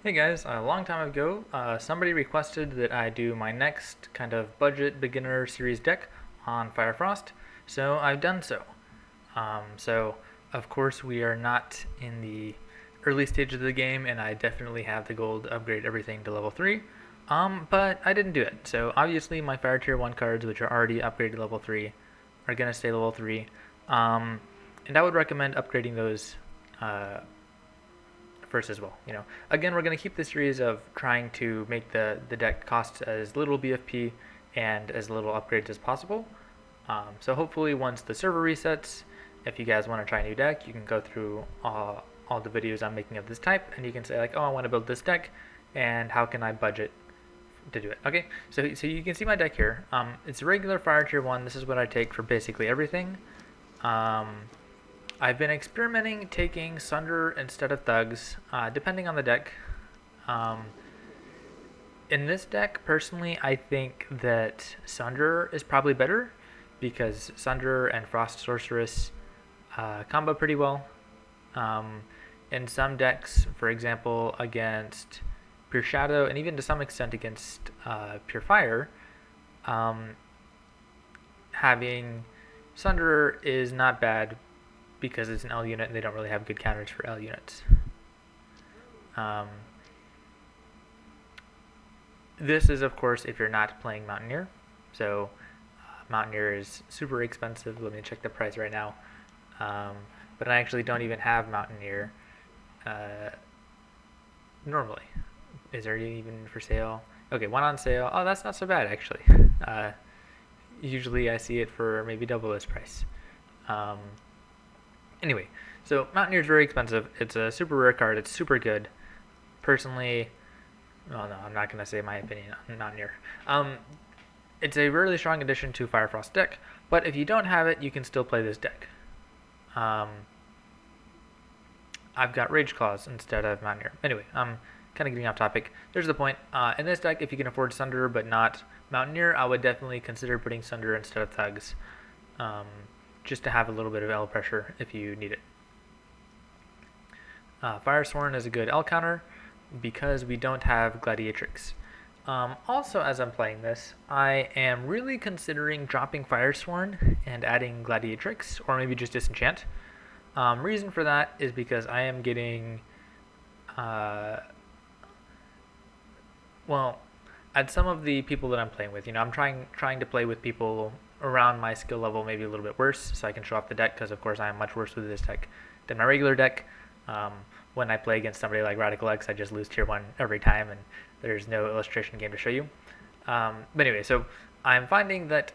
Hey guys, a long time ago, somebody requested that I do my next kind of budget beginner series deck on Fire Frost, so I've done so. So, of course, we are not in the early stages of the game, and I definitely have the goal to upgrade everything to level 3. But I didn't do it. So, obviously, my Fire Tier 1 cards, which are already upgraded to level 3, are going to stay level 3. And I would recommend upgrading those first as well. Again, we're going to keep the series of trying to make the deck cost as little BFP and as little upgrades as possible. So hopefully once the server resets, if you guys want to try a new deck, you can go through all the videos I'm making of this type, and you can say like, oh, I want to build this deck, and how can I budget to do it? Okay, so you can see my deck here. It's a regular Fire Tier 1. This is what I take for basically everything. I've been experimenting taking Sunder instead of Thugs, depending on the deck. In this deck, personally, I think that Sunder is probably better because Sunder and Frost Sorceress combo pretty well. In some decks, for example, against Pure Shadow, and even to some extent against Pure Fire, having Sunder is not bad because it's an L unit and they don't really have good counters for L units. This is, of course, if you're not playing Mountaineer. So Mountaineer is super expensive. Let me check the price right now. But I actually don't even have Mountaineer normally. Is there even for sale? Okay, one on sale. Oh, that's not so bad, actually. Usually I see it for maybe double this price. Anyway, so Mountaineer is very expensive. It's a super rare card. It's super good. Personally, well, no, I'm not going to say my opinion on Mountaineer. It's a really strong addition to Fire Frost deck, but if you don't have it, you can still play this deck. I've got Rage Claws instead of Mountaineer. Anyway, I'm kind of getting off topic. There's the point. In this deck, if you can afford Sunder but not Mountaineer, I would definitely consider putting Sunder instead of Thugs. Just to have a little bit of L pressure if you need it. Firesworn is a good L counter because we don't have Gladiatrix. Also, as I'm playing this, I am really considering dropping Firesworn and adding Gladiatrix, or maybe just Disenchant. Reason for that is because I am getting, at some of the people that I'm playing with, I'm trying to play with people around my skill level, maybe a little bit worse, so I can show off the deck, because of course I am much worse with this deck than my regular deck. When I play against somebody like Radical X, I just lose tier 1 every time, and there's no illustration game to show you. But anyway, so I'm finding that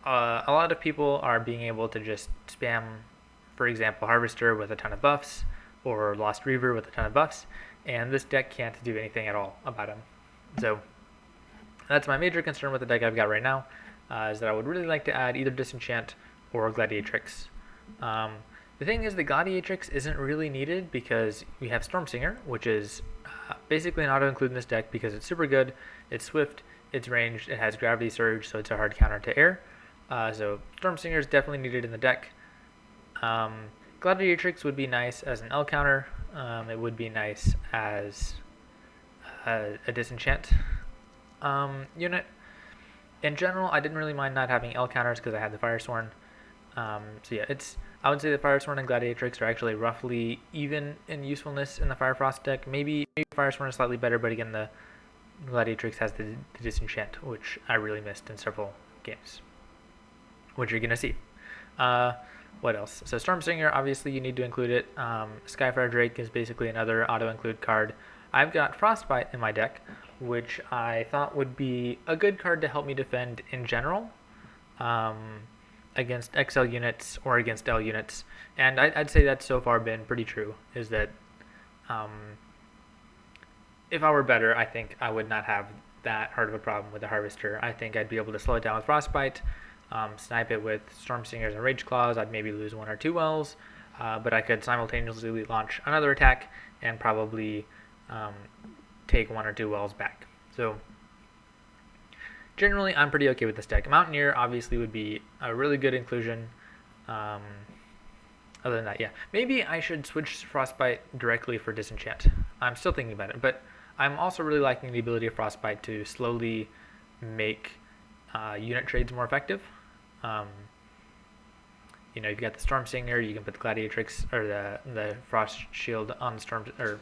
a lot of people are being able to just spam, for example, Harvester with a ton of buffs, or Lost Reaver with a ton of buffs, and this deck can't do anything at all about him. So that's my major concern with the deck I've got right now. Is that I would really like to add either Disenchant or Gladiatrix. The thing is, the Gladiatrix isn't really needed because we have Stormsinger, which is basically an auto-include in this deck because it's super good, it's swift, it's ranged, it has Gravity Surge, so it's a hard counter to air. So Stormsinger is definitely needed in the deck. Gladiatrix would be nice as an L counter. It would be nice as a Disenchant unit. In general, I didn't really mind not having L counters because I had the Firesworn. So yeah, I would say the Firesworn and Gladiatrix are actually roughly even in usefulness in the Fire Frost deck. Maybe Firesworn is slightly better, but again, the Gladiatrix has the Disenchant, which I really missed in several games, which you're going to see. What else? So Stormsinger, obviously you need to include it. Skyfire Drake is basically another auto-include card. I've got Frostbite in my deck, which I thought would be a good card to help me defend in general against XL units or against L units. And I'd say that's so far been pretty true, is that if I were better, I think I would not have that hard of a problem with the Harvester. I think I'd be able to slow it down with Frostbite, snipe it with Stormsingers and Rage Claws. I'd maybe lose 1 or 2 wells, but I could simultaneously launch another attack and probably take 1 or 2 wells back. So generally, I'm pretty okay with this deck. Mountaineer obviously would be a really good inclusion. Other than that, yeah. Maybe I should switch Frostbite directly for Disenchant. I'm still thinking about it, but I'm also really liking the ability of Frostbite to slowly make unit trades more effective. You've got the Storm Singer, you can put the Gladiatrix or the Frost Shield on the Storm, or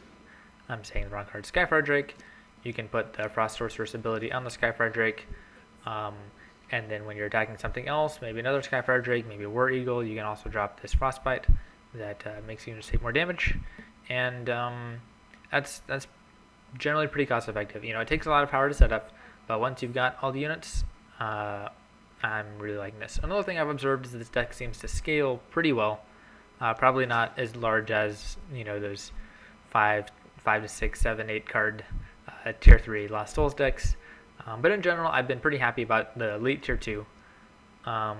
I'm saying the wrong card, Skyfire Drake. You can put the Frost Sorceress ability on the Skyfire Drake. And then when you're attacking something else, maybe another Skyfire Drake, maybe a War Eagle, you can also drop this Frostbite that makes units take more damage. And that's generally pretty cost effective. It takes a lot of power to set up, but once you've got all the units, I'm really liking this. Another thing I've observed is that this deck seems to scale pretty well. Probably not as large as those 5 to 6, 7, 8 card tier 3 Lost Souls decks. But in general, I've been pretty happy about the late tier 2. I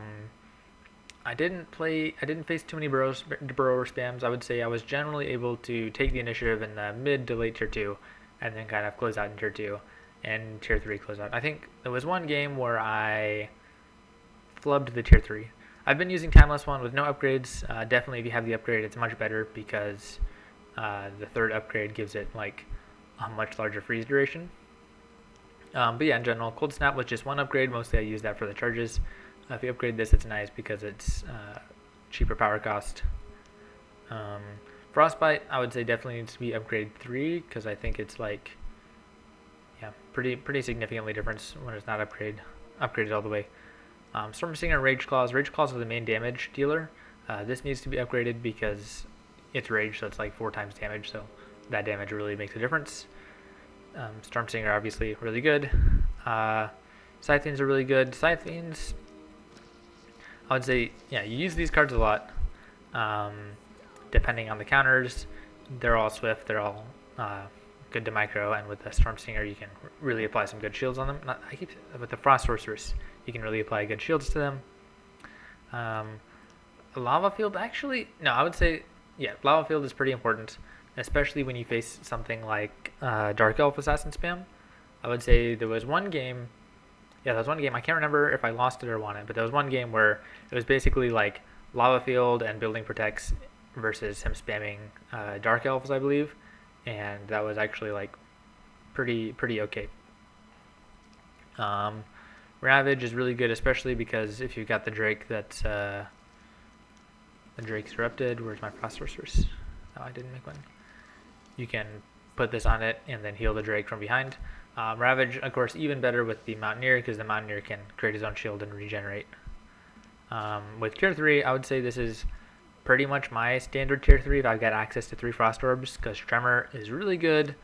didn't face too many burrower spams. I would say I was generally able to take the initiative in the mid to late tier 2 and then kind of close out in tier 2 and tier 3 close out. I think there was one game where I flubbed the tier 3. I've been using Timeless one with no upgrades. Definitely if you have the upgrade, it's much better because the third upgrade gives it like a much larger freeze duration. But yeah, in general, Cold Snap with just one upgrade. Mostly I use that for the charges. If you upgrade this, it's nice because it's cheaper power cost. Frostbite, I would say definitely needs to be upgrade 3 because I think it's like, pretty significantly different when it's not upgraded all the way. Storm Singer and Rage Claws. Rage Claws are the main damage dealer. This needs to be upgraded because it's rage, so it's like 4 times damage, so that damage really makes a difference. Storm Singer obviously really good. Scythians are really good. Scythians, I would say, you use these cards a lot. Depending on the counters, they're all swift, they're all good to micro, and with the Storm Singer you can really apply some good shields on them. With the Frost Sorceress, you can really apply good shields to them. Lava Field, actually, no, I would say, Lava Field is pretty important, especially when you face something like Dark Elf Assassin spam. I would say there was one game, I can't remember if I lost it or won it, but there was one game where it was basically like Lava Field and Building Protects versus him spamming Dark Elves, I believe, and that was actually like pretty okay. Ravage is really good, especially because if you've got the Drake that's the Drake's erupted. Where's my Frost Sorceress? Oh, I didn't make one. You can put this on it and then heal the Drake from behind. Ravage, of course, even better with the Mountaineer because the Mountaineer can create his own shield and regenerate. With tier 3, I would say this is pretty much my standard tier 3 if I've got access to 3 Frost Orbs because Tremor is really good.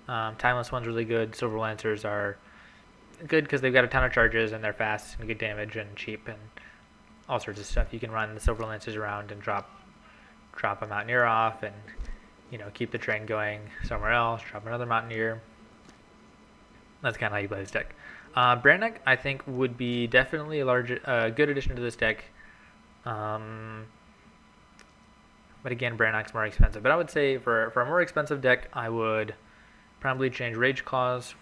Timeless one's really good. Silver Lancers are good because they've got a ton of charges and they're fast and good damage and cheap and all sorts of stuff. You can run the Silver Lancers around and drop a Mountaineer off and keep the train going somewhere else, drop another Mountaineer. That's kind of how you play this deck. Brannock, I think, would be definitely a good addition to this deck. But again, Brannock's more expensive. But I would say for a more expensive deck, I would probably change Rage Claws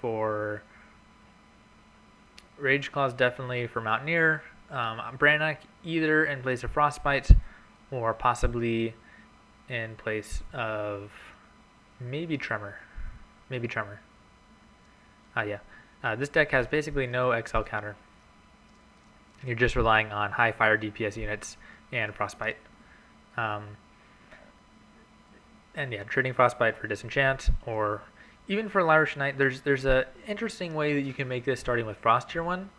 definitely for Mountaineer. Brannock either in place of Frostbite or possibly in place of maybe Tremor. This deck has basically no XL counter. You're just relying on high fire DPS units and Frostbite. Trading Frostbite for Disenchant or even for Lyrish Knight. There's a interesting way that you can make this starting with Frost Tier 1.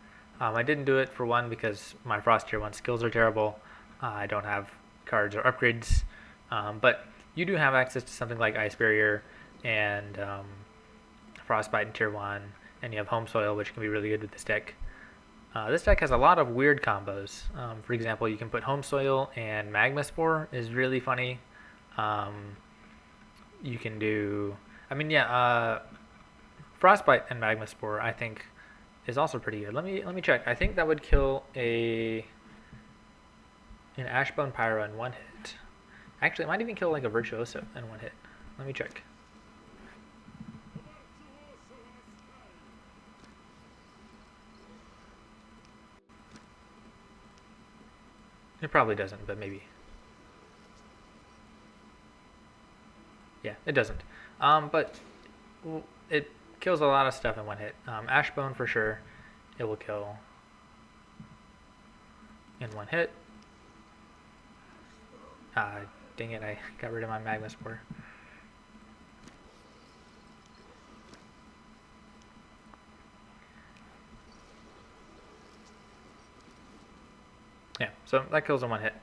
I didn't do it for 1 because my Frost Tier 1 skills are terrible. I don't have cards or upgrades. But you do have access to something like Ice Barrier and Frostbite in Tier 1, and you have Home Soil, which can be really good with this deck. This deck has a lot of weird combos. For example, you can put Home Soil and Magma Spore is really funny. You can do... Frostbite and Magma Spore, I think, is also pretty good. Let me check. I think that would kill an Ashbone Pyro in 1 hit. Actually, it might even kill like a Virtuoso in 1 hit. Let me check. It probably doesn't, but maybe. Yeah, it doesn't. But it kills a lot of stuff in one hit. Ashbone for sure, it will kill in one hit. Dang it, I got rid of my magma spore. Yeah, so that kills in one hit.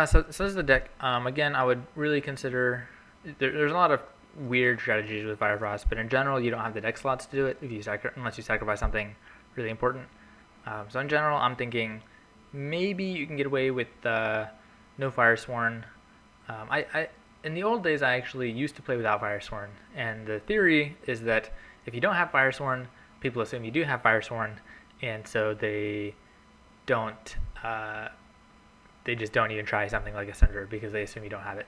So this is the deck. Again, I would really consider. There's a lot of weird strategies with Fire Frost, but in general, you don't have the deck slots to do it if you unless you sacrifice something really important. So in general, I'm thinking maybe you can get away with no Fire Sworn. In the old days, I actually used to play without Fire Sworn, and the theory is that if you don't have Fire Sworn, people assume you do have Fire Sworn, and so they don't. They just don't even try something like a Sunder because they assume you don't have it.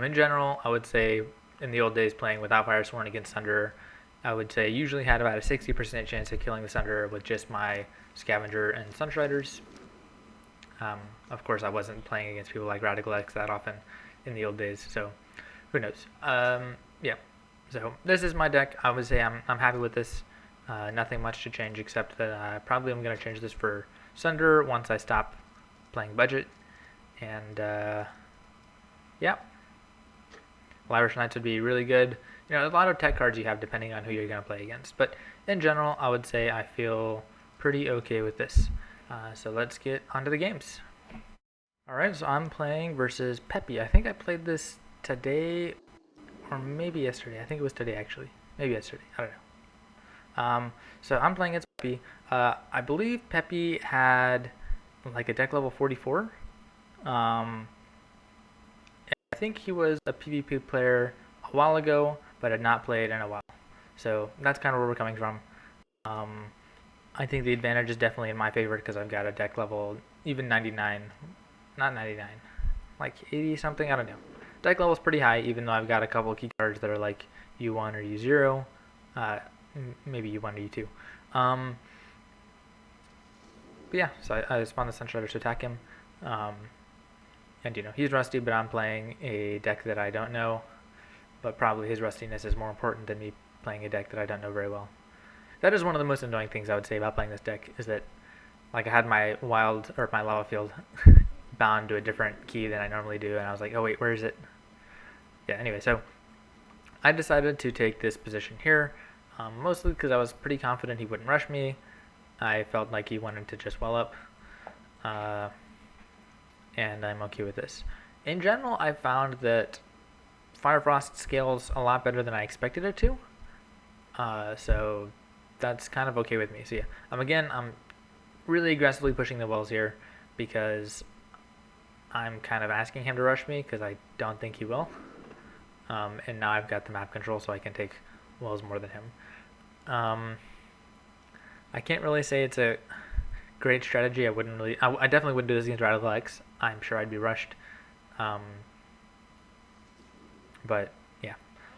In general, I would say in the old days playing without Fire Sworn against Sunder, I would say usually had about a 60% chance of killing the Sunder with just my Scavenger and Sunstriders. Of course, I wasn't playing against people like Radical X that often in the old days, so who knows. So this is my deck. I would say I'm happy with this. Nothing much to change except that I probably am going to change this for Sunder once I stop playing budget. And Irish Knights would be really good. You know, a lot of tech cards you have depending on who you're going to play against. But in general, I would say I feel pretty okay with this. So let's get onto the games. Alright, so I'm playing versus Pepi. I think I played this today or maybe yesterday. I think it was today actually. Maybe yesterday. I don't know. So I'm playing against Pepi. I believe Pepi had like a deck level 44. I think he was a PvP player a while ago, but had not played in a while. So that's kind of where we're coming from. I think the advantage is definitely in my favor because I've got a deck level even 99, not 99, like 80 something. I don't know. Deck level is pretty high, even though I've got a couple of key cards that are like U1 or U0, maybe U1 or U2. But yeah, so I spawned the Sunstrider to attack him. And you know, he's rusty, but I'm playing a deck that I don't know. But probably his rustiness is more important than me playing a deck that I don't know very well. That is one of the most annoying things I would say about playing this deck, is that like I had my my lava field bound to a different key than I normally do, and I was like, oh wait, where is it? Yeah, anyway, so I decided to take this position here, mostly because I was pretty confident he wouldn't rush me. I felt like he wanted to just well up, and I'm okay with this. In general, I found that Fire Frost scales a lot better than I expected it to, so that's kind of okay with me. So yeah, I'm really aggressively pushing the wells here because I'm kind of asking him to rush me because I don't think he will. And now I've got the map control, so I can take wells more than him. I can't really say it's a great strategy. I definitely wouldn't do this against Radical X. I'm sure I'd be rushed. But yeah,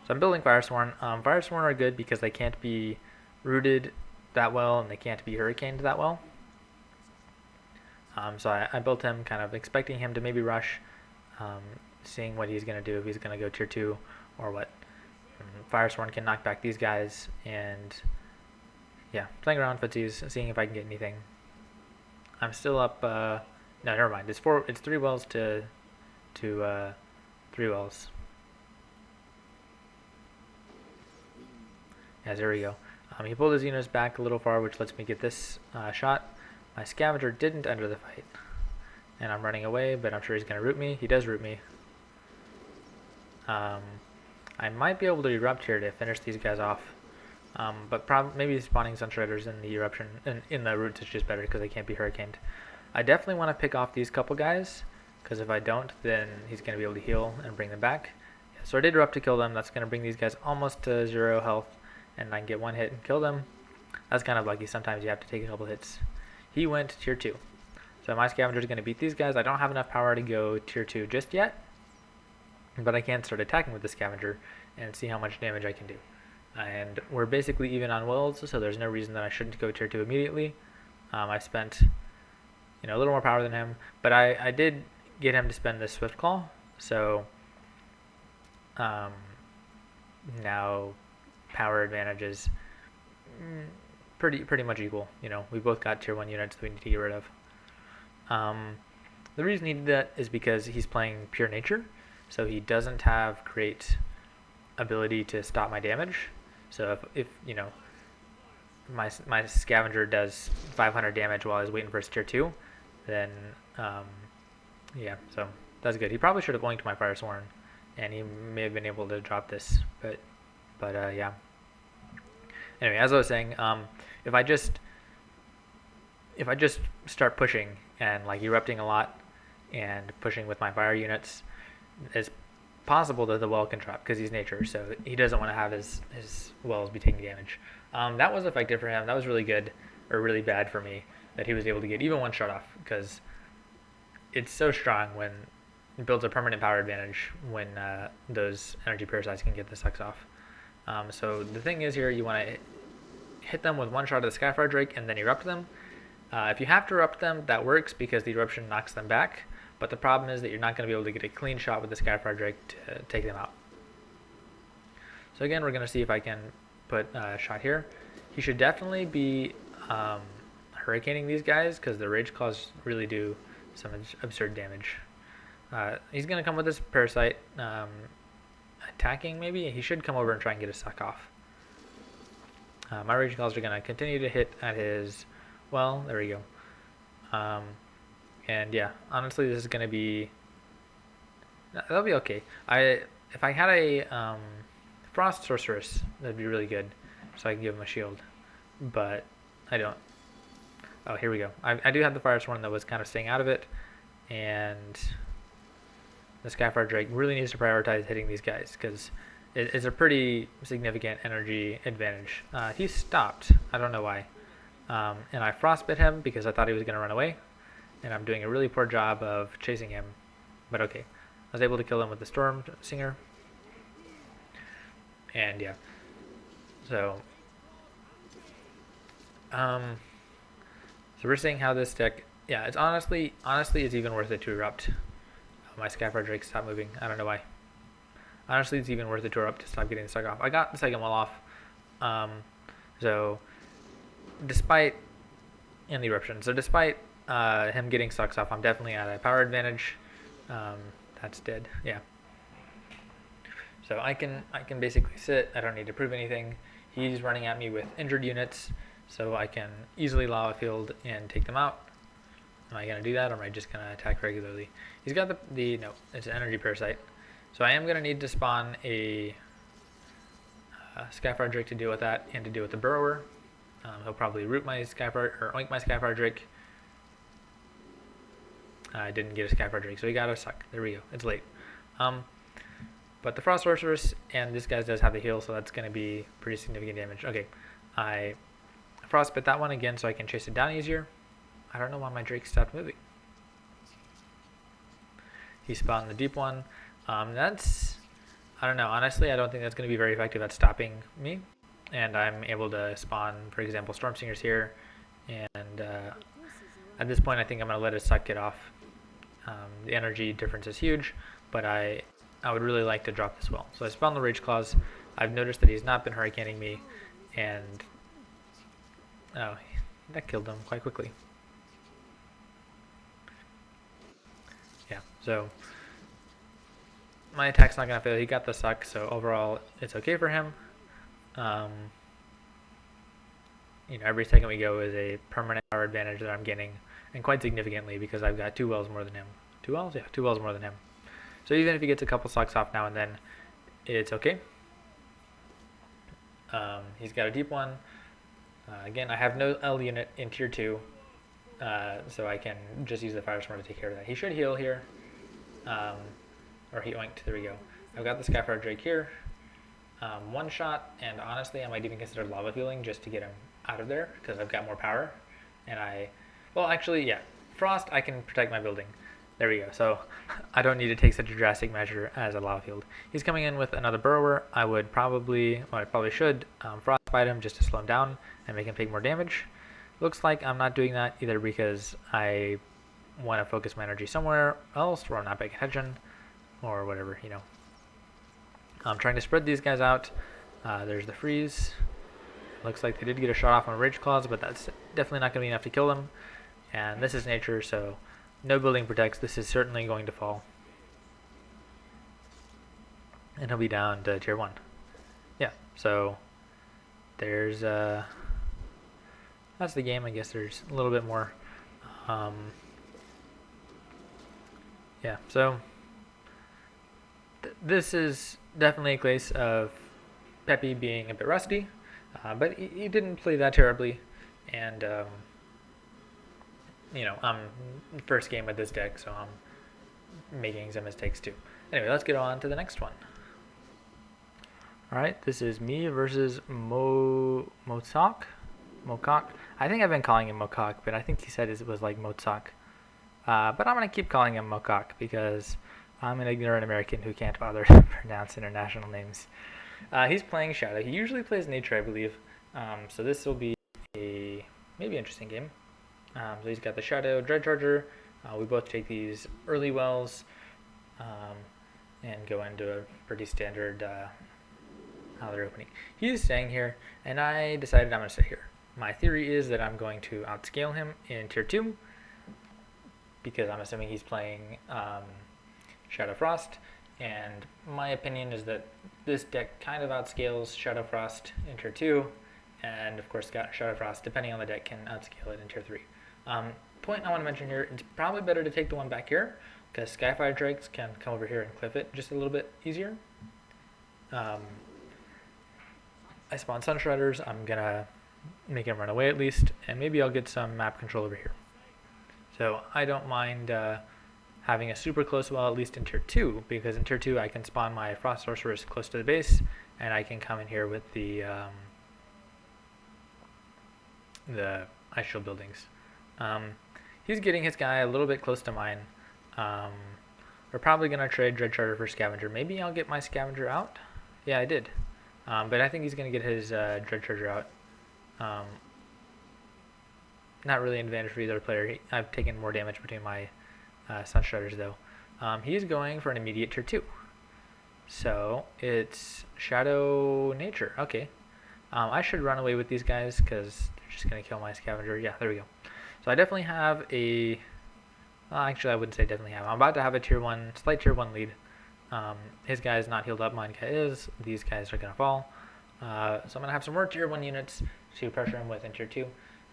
so I'm building Firesworn. Firesworn are good because they can't be rooted that well and they can't be hurricaned that well. So I built him kind of expecting him to maybe rush, seeing what he's going to do, if he's going to go tier 2 or what. Firesworn can knock back these guys, and yeah, playing around footsies, seeing if I can get anything. I'm still up, no, never mind, it's 3 wells to 3 wells. Yeah, there we go. He pulled his units back a little far, which lets me get this shot. My Scavenger didn't enter the fight, and I'm running away, but I'm sure he's going to root me. He does root me. I might be able to erupt here to finish these guys off, but maybe spawning Sunstriders in the eruption in the roots is just better because they can't be hurricaned. I definitely want to pick off these couple guys, because if I don't, then he's going to be able to heal and bring them back. Yeah, so I did erupt to kill them. That's going to bring these guys almost to 0 health, and I can get 1 hit and kill them. That's kind of lucky. Sometimes you have to take a couple hits. He went tier 2. So my Scavenger is going to beat these guys. I don't have enough power to go tier 2 just yet, but I can start attacking with the Scavenger and see how much damage I can do. And we're basically even on wills, so there's no reason that I shouldn't go tier 2 immediately. I spent a little more power than him, but I did get him to spend this Swift Claw, so now power advantage is pretty much equal. You know, we both got tier 1 units that we need to get rid of. The reason he did that is because he's playing pure nature, so he doesn't have great ability to stop my damage. So if you know, my scavenger does 500 damage while he's waiting for his tier 2, then yeah, so that's good. He probably should have linked my Fire Sworn, and he may have been able to drop this, but yeah. Anyway, as I was saying, if I just start pushing and like erupting a lot and pushing with my fire units, it's possible that the well can drop because he's nature, so he doesn't want to have his wells be taking damage. That was effective for him. That was really good, or really bad for me, that he was able to get even one shot off, because it's so strong when it builds a permanent power advantage when those energy parasites can get the sucks off. So the thing is here, you want to hit them with one shot of the Skyfire Drake and then erupt them. If you have to erupt them, that works because the eruption knocks them back, but the problem is that you're not going to be able to get a clean shot with the Skyfire Drake to take them out. So again, we're going to see if I can put a shot here. He should definitely be hurricaning these guys, because the Rage Claws really do some absurd damage. He's going to come with this Parasite attacking, maybe. He should come over and try and get a suck off. My Rage Claws are going to continue to hit at his... Well, there we go. And yeah, honestly, this is going to be... That'll be okay. If I had a Frost Sorceress, that'd be really good, so I can give him a shield. But I don't. Oh, here we go. I do have the Fire Sworn that was kind of staying out of it, and the Skyfire Drake really needs to prioritize hitting these guys, because it's a pretty significant energy advantage. He stopped. I don't know why. And I frostbit him because I thought he was going to run away, and I'm doing a really poor job of chasing him. But okay. I was able to kill him with the Storm Singer. And yeah. So we're seeing how this deck, yeah, it's honestly it's even worth it to erupt. My Skyfire Drake stopped moving. I don't know why. Honestly, it's even worth it to erupt to stop getting the suck off. I got the second wall off. So despite in the eruption, so despite him getting sucks off, I'm definitely at a power advantage. That's dead. Yeah. So I can basically sit. I don't need to prove anything. He's running at me with injured units, so I can easily lava field and take them out. Am I going to do that, or am I just going to attack regularly? He's got no, it's an energy parasite. So I am going to need to spawn a Skyfire Drake to deal with that, and to deal with the Burrower. He'll probably root my Skyfire, or oink my Skyfire Drake. I didn't get a Skyfire Drake, so he got a suck. There we go. It's late. But the Frost Sorceress and this guy does have the heal, so that's going to be pretty significant damage. Okay, I frostbit that one again so I can chase it down easier. I don't know why my Drake stopped moving. He spawned the deep one. I don't know. Honestly, I don't think that's going to be very effective at stopping me. And I'm able to spawn, for example, Storm Singers here. And at this point, I think I'm going to let his suck get off. The energy difference is huge, but I would really like to drop this well. So I spawned the Rage Claws. I've noticed that he's not been hurricaning me, and oh, that killed him quite quickly. Yeah, so my attack's not going to fail. He got the suck, so overall it's okay for him. You know, every second we go is a permanent power advantage that I'm getting, and quite significantly, because I've got 2 wells more than him. 2 wells? Yeah, 2 wells more than him. So even if he gets a couple sucks off now and then, it's okay. He's got a deep one. Again, I have no L unit in tier 2, so I can just use the Fire Sworn to take care of that. He should heal here, or he oinked. There we go. I've got the Skyfire Drake here. One shot, and honestly, I might even consider lava healing just to get him out of there, because I've got more power. And well, actually, yeah, Frost, I can protect my building. There we go. So I don't need to take such a drastic measure as a lava field. He's coming in with another Burrower. I probably should frostbite him just to slow him down and make him take more damage. Looks like I'm not doing that either because I want to focus my energy somewhere else where I'm not paying attention or whatever, you know. I'm trying to spread these guys out. There's the freeze. Looks like they did get a shot off on Rage Claws, but that's definitely not going to be enough to kill them. And this is nature, so no building protects. This is certainly going to fall. And he'll be down to tier 1. Yeah, so there's that's the game. I guess there's a little bit more. Yeah, so this is definitely a case of Pepi being a bit rusty, but he didn't play that terribly, and you know, I'm first game with this deck, so I'm making some mistakes too. Anyway, let's get on to the next one. Alright, this is me versus Mocaak. I think I've been calling him Mocaak, but I think he said it was like Mocaak. But I'm going to keep calling him Mocaak because I'm an ignorant American who can't bother to pronounce international names. He's playing Shadow. He usually plays Nature, I believe. So this will be a maybe interesting game. So he's got the Shadow Dread Charger. We both take these early wells and go into a pretty standard how they're opening. He's staying here, and I decided I'm going to stay here. My theory is that I'm going to outscale him in tier 2 because I'm assuming he's playing Shadow Frost, and my opinion is that this deck kind of outscales Shadow Frost in tier 2, and of course Shadow Frost, depending on the deck, can outscale it in tier 3. Point I want to mention here, it's probably better to take the one back here because Skyfire Drakes can come over here and cliff it just a little bit easier. I spawn Sun Shredders. I'm going to make him run away at least, and maybe I'll get some map control over here. So I don't mind having a super close well, at least in tier 2, because in tier 2 I can spawn my Frost Sorceress close to the base, and I can come in here with the Ice Shield buildings. He's getting his guy a little bit close to mine. We're probably going to trade Dread Charter for Scavenger. Maybe I'll get my Scavenger out. Yeah, I did. But I think he's going to get his Dread Charger out. Not really an advantage for either player. I've taken more damage between my Sun Shredders, though. He's going for an immediate tier 2. So it's Shadow Nature. Okay. I should run away with these guys because they're just going to kill my Scavenger. Yeah, there we go. So I definitely have a... Well, actually, I wouldn't say definitely have. I'm about to have a slight tier 1 lead. His guy is not healed up, mine guy is. These guys are going to fall. So I'm going to have some more tier 1 units to pressure him with in tier 2.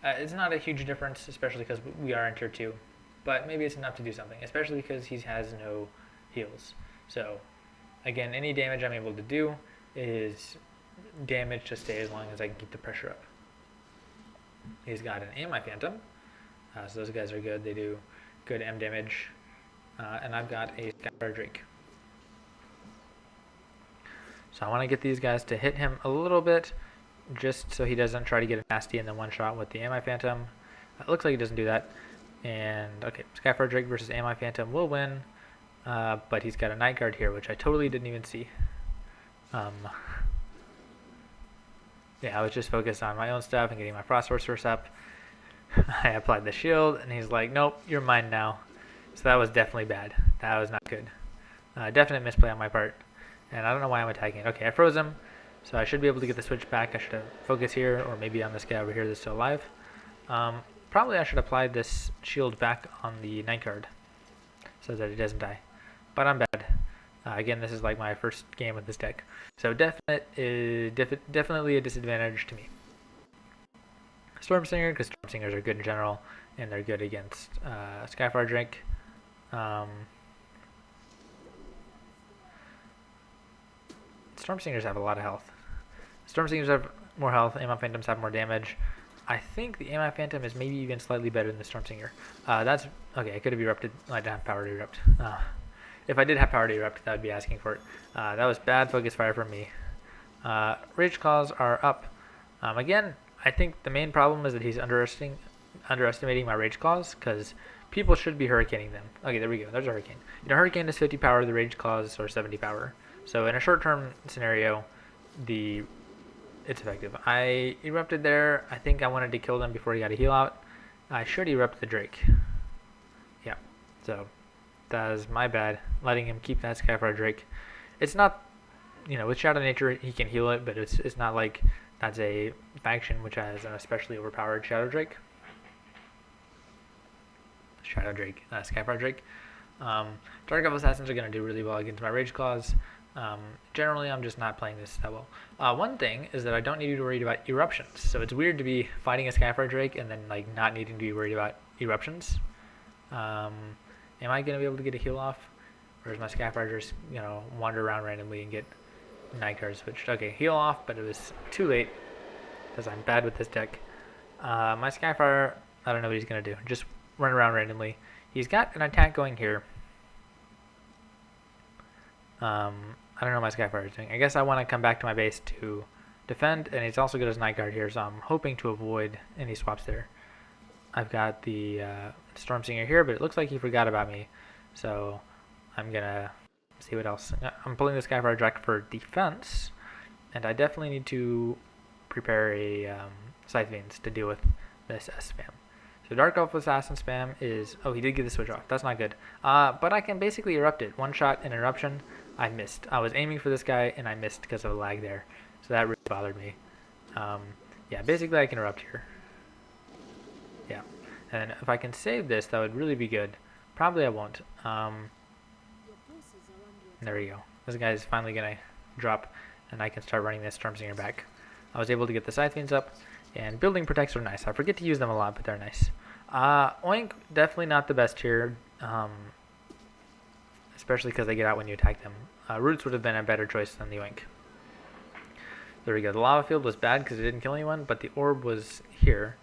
It's not a huge difference, especially because we are in tier 2. But maybe it's enough to do something, especially because he has no heals. So, again, any damage I'm able to do is damage to stay as long as I can keep the pressure up. He's got an Ami Phantom. So those guys are good. They do good M damage. And I've got a Skylords Drake. So I want to get these guys to hit him a little bit, just so he doesn't try to get a nasty and then one shot with the Ami Phantom. It looks like he doesn't do that. And okay, Skyfire Drake versus Ami Phantom will win, but he's got a Night Guard here, which I totally didn't even see. Yeah, I was just focused on my own stuff and getting my Frost Sorceress up. I applied the shield, and he's like, nope, you're mine now. So that was definitely bad. That was not good. Definite misplay on my part. And I don't know why I'm attacking it. Okay, I froze him, so I should be able to get the switch back. I should have focused here, or maybe on this guy over here that's still alive. Probably I should apply this shield back on the Night Guard so that it doesn't die. But I'm bad. Again, this is like my first game with this deck. So definitely a disadvantage to me. Storm Singer, because Storm Singers are good in general, and they're good against Skyfire Drake. Storm Singers have a lot of health. Storm Singers have more health, Ami Phantoms have more damage. I think the Ami Phantom is maybe even slightly better than the Storm Singer. That's okay. I could have erupted. I didn't have power to erupt. If I did have power to erupt, that would be asking for it. That was bad focus fire from me. Rage Claws are up. Again, I think the main problem is that he's underestimating my Rage Claws, because people should be hurricaning them. Okay, there we go. There's a hurricane. You know, hurricane is 50 power. The Rage Claws are 70 power. So in a short-term scenario, it's effective. I erupted there. I think I wanted to kill them before he got a heal out. I should erupt the Drake. Yeah, so that is my bad, letting him keep that Skyfire Drake. It's not with Shadow Nature he can heal it, but it's not like that's a faction which has an especially overpowered Skyfire Drake. Dark Elf Assassins are going to do really well against my Rage Claws. Generally, I'm just not playing this that well. One thing is that I don't need to be worried about eruptions. So it's weird to be fighting a Skyfire Drake and then like not needing to be worried about eruptions. Am I going to be able to get a heal off? Or is my Skyfire just, wander around randomly and get night guard switched? Okay, heal off, but it was too late because I'm bad with this deck. My Skyfire, I don't know what he's going to do. Just run around randomly. He's got an attack going here. I don't know what my Skyfire is doing. I guess I want to come back to my base to defend, and he's also got his Night Guard here, so I'm hoping to avoid any swaps there. I've got the Stormsinger here, but it looks like he forgot about me, so I'm going to see what else. I'm pulling this Skyfire Drake for defense, and I definitely need to prepare a Scythe Veins to deal with this S spam. So Dark Elf Assassin spam is... Oh, he did get the switch off. That's not good. But I can basically erupt it. One shot and eruption. I missed. I was aiming for this guy, and I missed because of the lag there. So that really bothered me. Yeah, basically I can erupt here. Yeah. And if I can save this, that would really be good. Probably I won't. There we go. This guy is finally going to drop, and I can start running this Stormsinger back. I was able to get the Scythe Fiends up, and Building Protects are nice. I forget to use them a lot, but they're nice. Oink, definitely not the best here, especially because they get out when you attack them. Roots would have been a better choice than the Oink. There we go. The Lava Field was bad because it didn't kill anyone, but the Orb was here.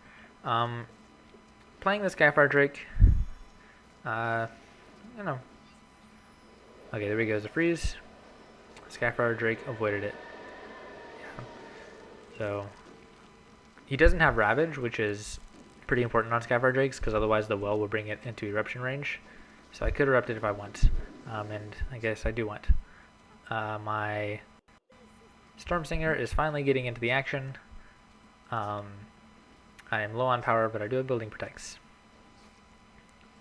Playing the Skyfire Drake, Okay, there we go. The freeze. Skyfire Drake avoided it. Yeah. So he doesn't have Ravage, which is pretty important on Skyfire Drakes, because otherwise the well will bring it into eruption range. So I could erupt it if I want, and I guess I do want. My Stormsinger is finally getting into the action. I am low on power, but I do have Building Protects.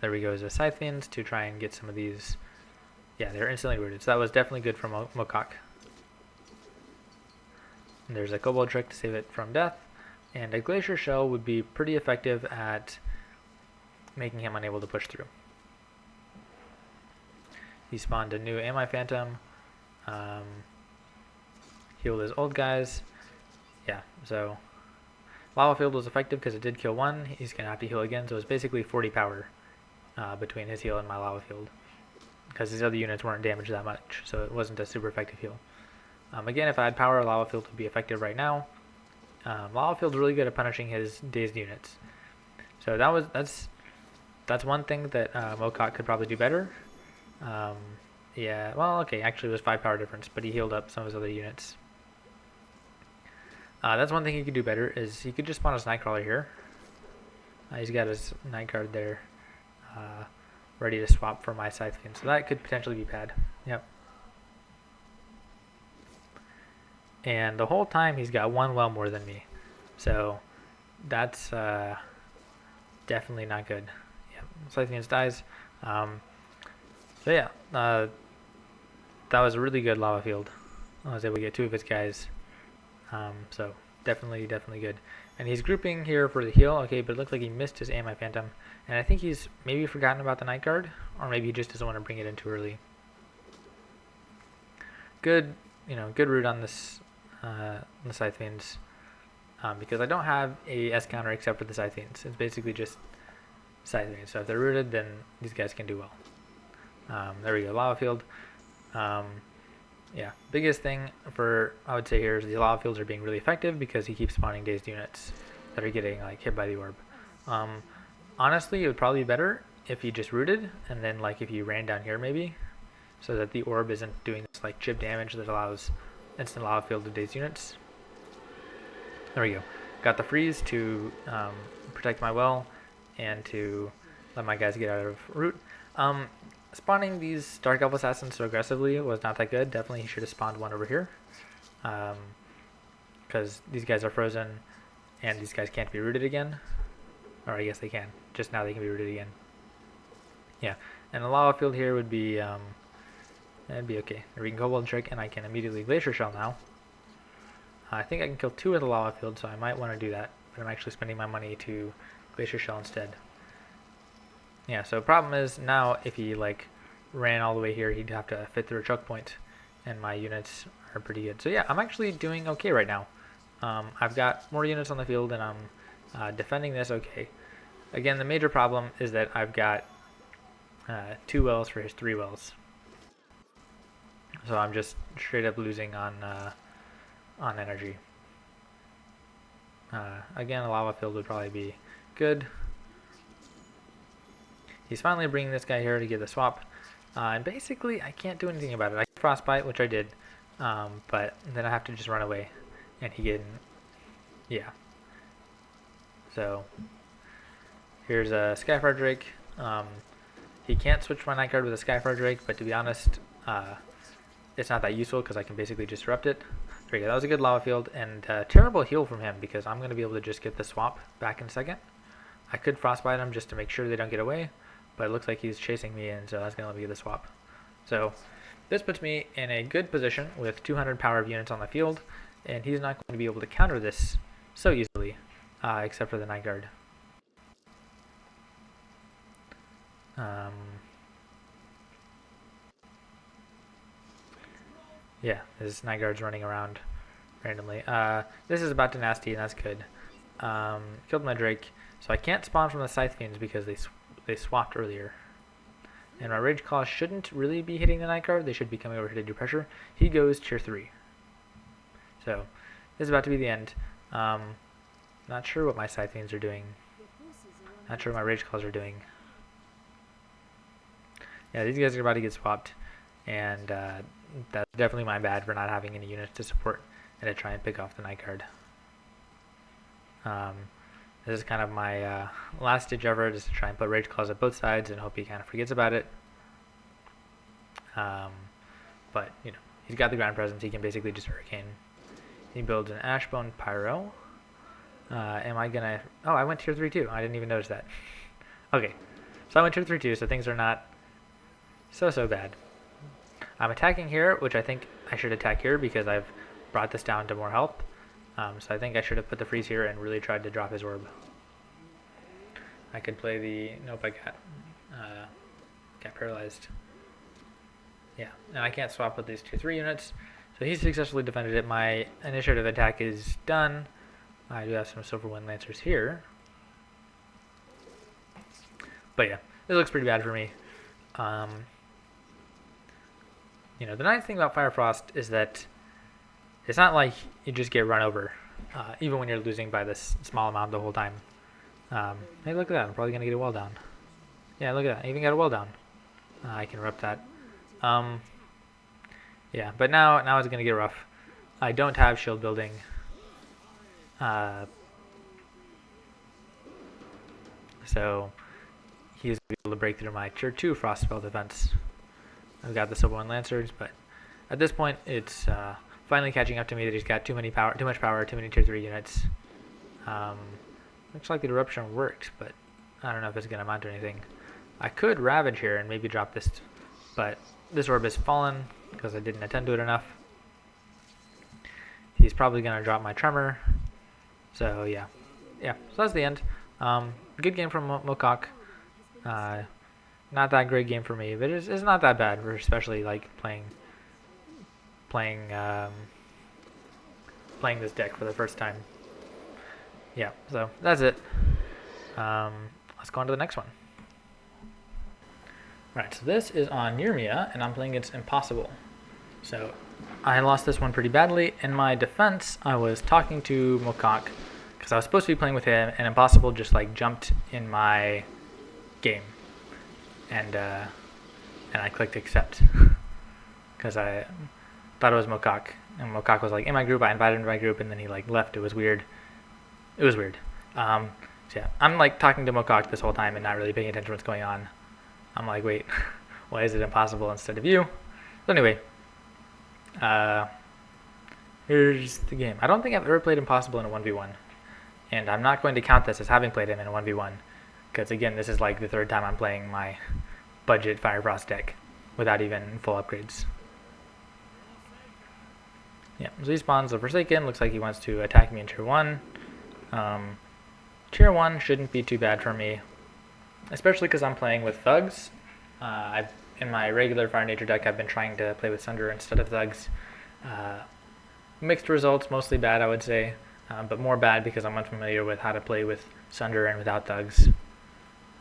There we go, as a Scythe Fiends to try and get some of these. Yeah, they're instantly rooted, so that was definitely good for Mocaak. And there's a Kobold Trick to save it from death, and a Glacier Shell would be pretty effective at making him unable to push through. He spawned a new Ami Phantom, healed his old guys. Yeah, so Lava Field was effective because it did kill one. He's going to have to heal again, so it's basically 40 power between his heal and my Lava Field, because his other units weren't damaged that much, so it wasn't a super effective heal. Again, if I had power, Lava Field would be effective right now. Lava Field's really good at punishing his dazed units. So that's one thing that Mocaak could probably do better. Yeah, well, okay, actually it was 5 power difference, but he healed up some of his other units. That's one thing he could do better, is he could just spawn his Nightcrawler here. He's got his Night Guard there, ready to swap for my Scythe Fiend, so that could potentially be bad. Yep. And the whole time he's got one well more than me, so that's definitely not good. Yep. Scythe Fiend dies. So yeah, that was a really good Lava Field. I was able to get 2 of his guys. So definitely good. And he's grouping here for the heal. Okay, but it looks like he missed his Ami Phantom. And I think he's maybe forgotten about the Night Guard, or maybe he just doesn't want to bring it in too early. Good, good root on this, the Scythe Fiends, because I don't have a S counter except for the Scythe Fiends. It's basically just Scythe Fiends. So if they're rooted, then these guys can do well. There we go, Lava Field. Yeah, biggest thing I would say here is the Lava Fields are being really effective because he keeps spawning dazed units that are getting like hit by the orb. Honestly, it would probably be better if he just rooted, and then like if you ran down here maybe, so that the orb isn't doing this like chip damage that allows instant Lava Field to dazed units. There we go. Got the freeze to protect my well and to let my guys get out of root. Spawning these Dark Elf Assassins so aggressively was not that good. Definitely he should have spawned one over here, because these guys are frozen and these guys can't be rooted again. Or I guess they can. Just now they can be rooted again. Yeah, and the Lava Field here would be That'd be okay. We can Cobalt Trick, and I can immediately Glacier Shell now. I think I can kill 2 with a Lava Field, so I might want to do that. But I'm actually spending my money to Glacier Shell instead. Yeah, so the problem is now if he like ran all the way here, he'd have to fit through a choke point, and my units are pretty good. So yeah, I'm actually doing okay right now. I've got more units on the field, and I'm defending this okay. Again, the major problem is that I've got 2 wells for his 3 wells. So I'm just straight up losing on energy. Again, a lava field would probably be good. He's finally bringing this guy here to get the swap. And basically, I can't do anything about it. I can Frostbite, which I did, but then I have to just run away. And he can, yeah. So, here's a Skyfire Drake. He can't switch my night guard with a Skyfire Drake, but to be honest, it's not that useful because I can basically disrupt it. There we go. That was a good lava field, and terrible heal from him because I'm going to be able to just get the swap back in a second. I could Frostbite him just to make sure they don't get away, but it looks like he's chasing me, and so that's going to let me get the swap. So this puts me in a good position with 200 power of units on the field, and he's not going to be able to counter this so easily, except for the night guard. Yeah, his night guard's running around randomly. This is about to nasty, and that's good. Killed my Drake, so I can't spawn from the Scythe Fiends because they swapped earlier. And my Rage Claw shouldn't really be hitting the night guard. They should be coming over here to do pressure. He goes tier 3. So this is about to be the end. Not sure what my Scythe Fiends are doing. Not sure what my Rage Claws are doing. Yeah, these guys are about to get swapped, and that's definitely my bad for not having any units to support and to try and pick off the night guard. This is kind of my last ditch ever, just to try and put Rage Claws at both sides and hope he kind of forgets about it. But, you know, he's got the ground presence. He can basically just Hurricane. He builds an Ashbone Pyro. Am I going to... Oh, I went tier 3 too. I didn't even notice that. Okay, so I went tier 3 too, so things are not so bad. I'm attacking here, which I think I should attack here because I've brought this down to more health. So I think I should have put the freeze here and really tried to drop his orb. I could play the... Nope, I got paralyzed. Yeah, and I can't swap with these tier 3 units. So he successfully defended it. My initiative attack is done. I do have some Silver Wind Lancers here. But yeah, this looks pretty bad for me. You know, the nice thing about Fire Frost is that it's not like you just get run over, even when you're losing by this small amount the whole time. Hey, look at that. I'm probably going to get a well down. Yeah, look at that. I even got a well down. I can rep that. Yeah, but now it's going to get rough. I don't have shield building. So he's able to break through my tier 2 frost spell defense. I've got the Silver One Lancers, but at this point it's finally catching up to me that he's got too much power, too many tier 3 units. Looks like the eruption worked, but I don't know if it's going to amount to anything. I could Ravage here and maybe drop this, but this orb has fallen because I didn't attend to it enough. He's probably going to drop my Tremor. So yeah, so that's the end. Good game from Mocaak. Not that great game for me, but it's not that bad. For especially like playing this deck for the first time. Yeah, so that's it. Let's go on to the next one. Alright, so this is on Nirmia, and I'm playing against Impossible. So I lost this one pretty badly. In my defense, I was talking to Mocaak because I was supposed to be playing with him, and Impossible just like jumped in my game, and I clicked accept because I thought it was Mocaak, and Mocaak was like in my group. I invited him to my group, and then he like left. It was weird. So yeah, I'm like talking to Mocaak this whole time and not really paying attention to what's going on. I'm like, wait, why is it Impossible instead of you? So anyway, here's the game. I don't think I've ever played Impossible in a 1v1, and I'm not going to count this as having played him in a 1v1, because again, this is like the third time I'm playing my budget Fire Frost deck without even full upgrades. Yeah, so he spawns the Forsaken. Looks like he wants to attack me in tier 1. Tier 1 shouldn't be too bad for me, especially because I'm playing with Thugs. In my regular Fire Nature deck, I've been trying to play with Sunder instead of Thugs. Mixed results, mostly bad, I would say, but more bad because I'm unfamiliar with how to play with Sunder and without Thugs.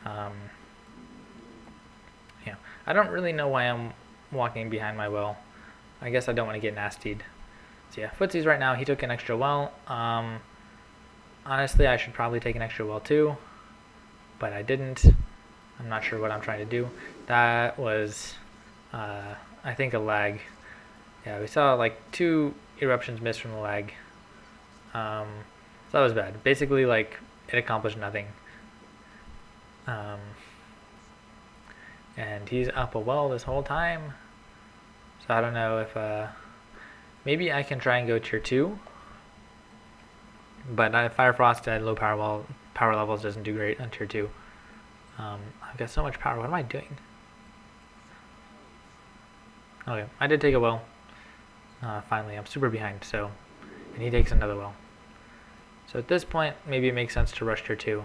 Yeah, I don't really know why I'm walking behind my well. I guess I don't want to get nastied. So yeah, footsies right now. He took an extra well. Honestly, I should probably take an extra well too, but I didn't. I'm not sure what I'm trying to do. That was, I think, a lag. Yeah, we saw like 2 eruptions miss from the lag. So that was bad. Basically, like, it accomplished nothing. And he's up a well this whole time. So I don't know if, maybe I can try and go tier 2. But Fire Frost at low power levels doesn't do great on tier 2. I've got so much power. What am I doing? Okay, I did take a well. Finally, I'm super behind. So, and he takes another well. So at this point, maybe it makes sense to rush tier 2.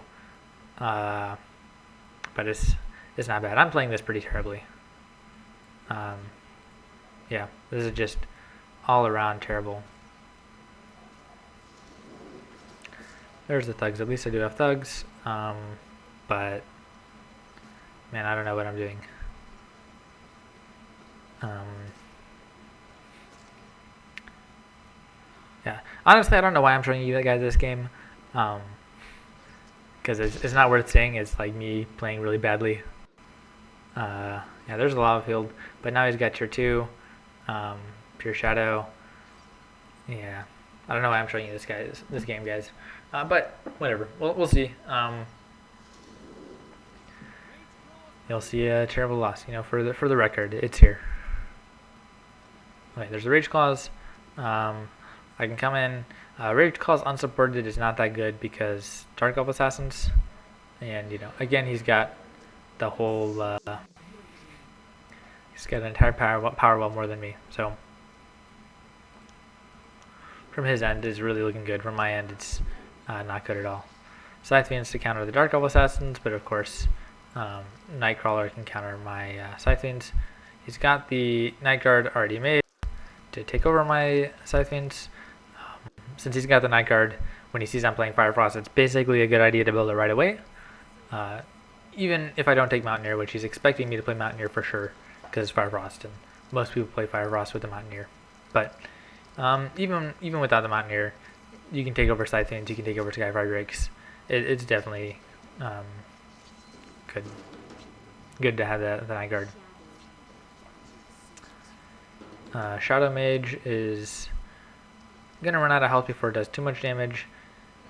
But it's not bad. I'm playing this pretty terribly. Yeah, this is just all around terrible. There's the Thugs. At least I do have Thugs. But man, I don't know what I'm doing. Yeah, honestly, I don't know why I'm showing you guys this game. Because it's not worth saying. It's like me playing really badly. Yeah, there's a lava field, but now he's got tier 2, pure shadow. Yeah, I don't know why I'm showing you this game, guys. But whatever, we'll see. You'll see a terrible loss. You know, for the record, it's here. Okay, there's a Rage Claws. I can come in. Rage Claws unsupported is not that good because Dark Elf Assassins, and you know, again, he's got the whole. He's got an entire power well more than me. So from his end, it's really looking good. From my end, it's not good at all. Scythe Fiends to counter the Dark Elf Assassins, but of course, Nightcrawler can counter my Scythe Fiends. He's got the Night Guard already made to take over my Scythe Fiends. Since he's got the Night Guard, when he sees I'm playing Fire Frost, it's basically a good idea to build it right away. Even if I don't take Mountaineer, which he's expecting me to play Mountaineer for sure, because it's Fire Frost, and most people play Fire Frost with the Mountaineer. But even without the Mountaineer, you can take over Scythe Fiends, you can take over Skyfire Drakes. It's definitely good to have the Night Guard. Shadow Mage is gonna run out of health before it does too much damage.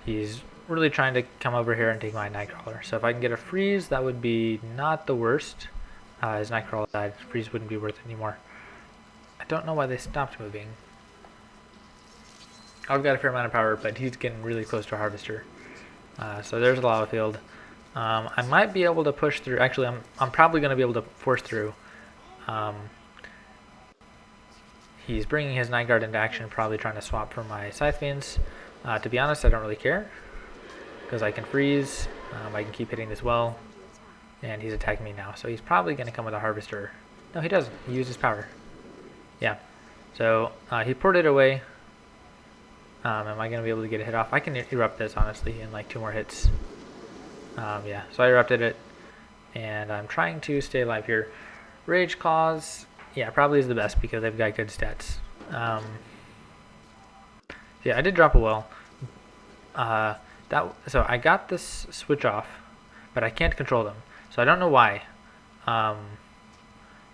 He's really trying to come over here and take my Nightcrawler. So if I can get a freeze, that would be not the worst. His Nightcrawler died. Freeze wouldn't be worth it anymore. I don't know why they stopped moving. I've got a fair amount of power, but he's getting really close to a Harvester. So there's a lava field. I might be able to push through. Actually, I'm probably going to be able to force through. He's bringing his Night Guard into action, probably trying to swap for my Scythe Fiends. To be honest, I don't really care, because I can freeze. I can keep hitting this well, and he's attacking me now. So he's probably going to come with a Harvester. No, he doesn't. He used his power. Yeah. So he poured it away. Am I going to be able to get a hit off? I can erupt this, honestly, in like 2 more hits. Yeah, so I erupted it, and I'm trying to stay alive here. Rage Claws, yeah, probably is the best because they've got good stats. Yeah, I did drop a well. So I got this switch off, but I can't control them. So I don't know why.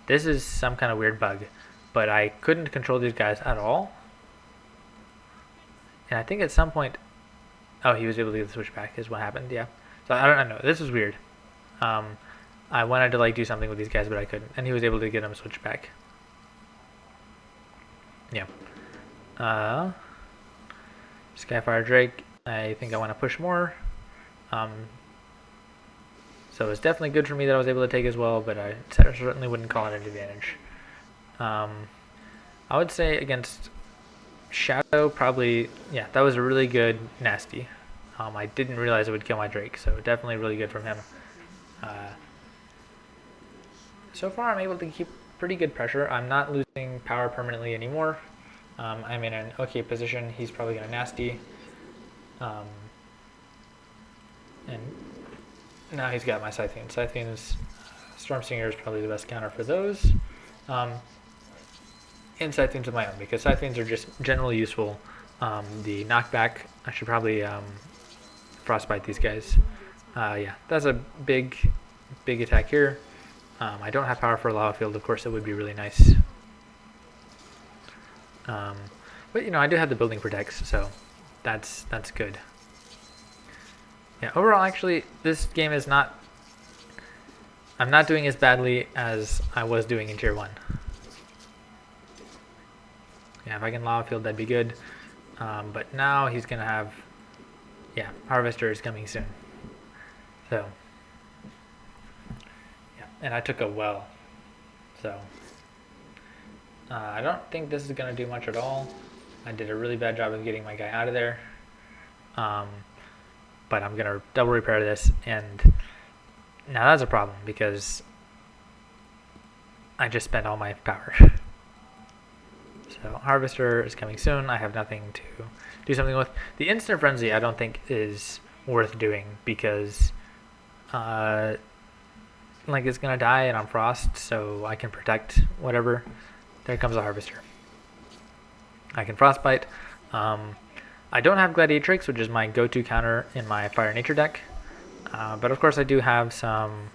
This is some kind of weird bug, but I couldn't control these guys at all. And I think at some point, oh, he was able to get the switch back is what happened, yeah. So I don't know, this was weird. I wanted to like do something with these guys, but I couldn't. And he was able to get them switched back. Yeah. Skyfire Drake, I think I want to push more. So it's definitely good for me that I was able to take as well, but I certainly wouldn't call it an advantage. I would say against Shadow probably, yeah, that was a really good nasty. I didn't realize it would kill my Drake, so definitely really good from him. So far I'm able to keep pretty good pressure. I'm not losing power permanently anymore. I'm in an okay position. He's probably going to nasty. And now he's got my Scythian. Scythian's Stormsinger is probably the best counter for those. And Scythians of my own, because Scythians are just generally useful. The knockback, I should probably frostbite these guys. Yeah, that's a big attack here. I don't have power for a lava field. Of course, it would be really nice. But you know, I do have the building protects, so that's good. Yeah, overall, actually, this game is not. I'm not doing as badly as I was doing in Tier 1. Yeah, if I can lava field, that'd be good. But now he's gonna have. Yeah, Harvester is coming soon. So. Yeah, and I took a well. So. I don't think this is gonna do much at all. I did a really bad job of getting my guy out of there. But I'm gonna double repair this, and now that's a problem because I just spent all my power. So Harvester is coming soon. I have nothing to do something with. The Instant Frenzy I don't think is worth doing because like it's gonna die and I'm Frost, so I can protect whatever. There comes a Harvester. I can Frostbite. I don't have Gladiatrix, which is my go-to counter in my Fire Nature deck. But of course I do have some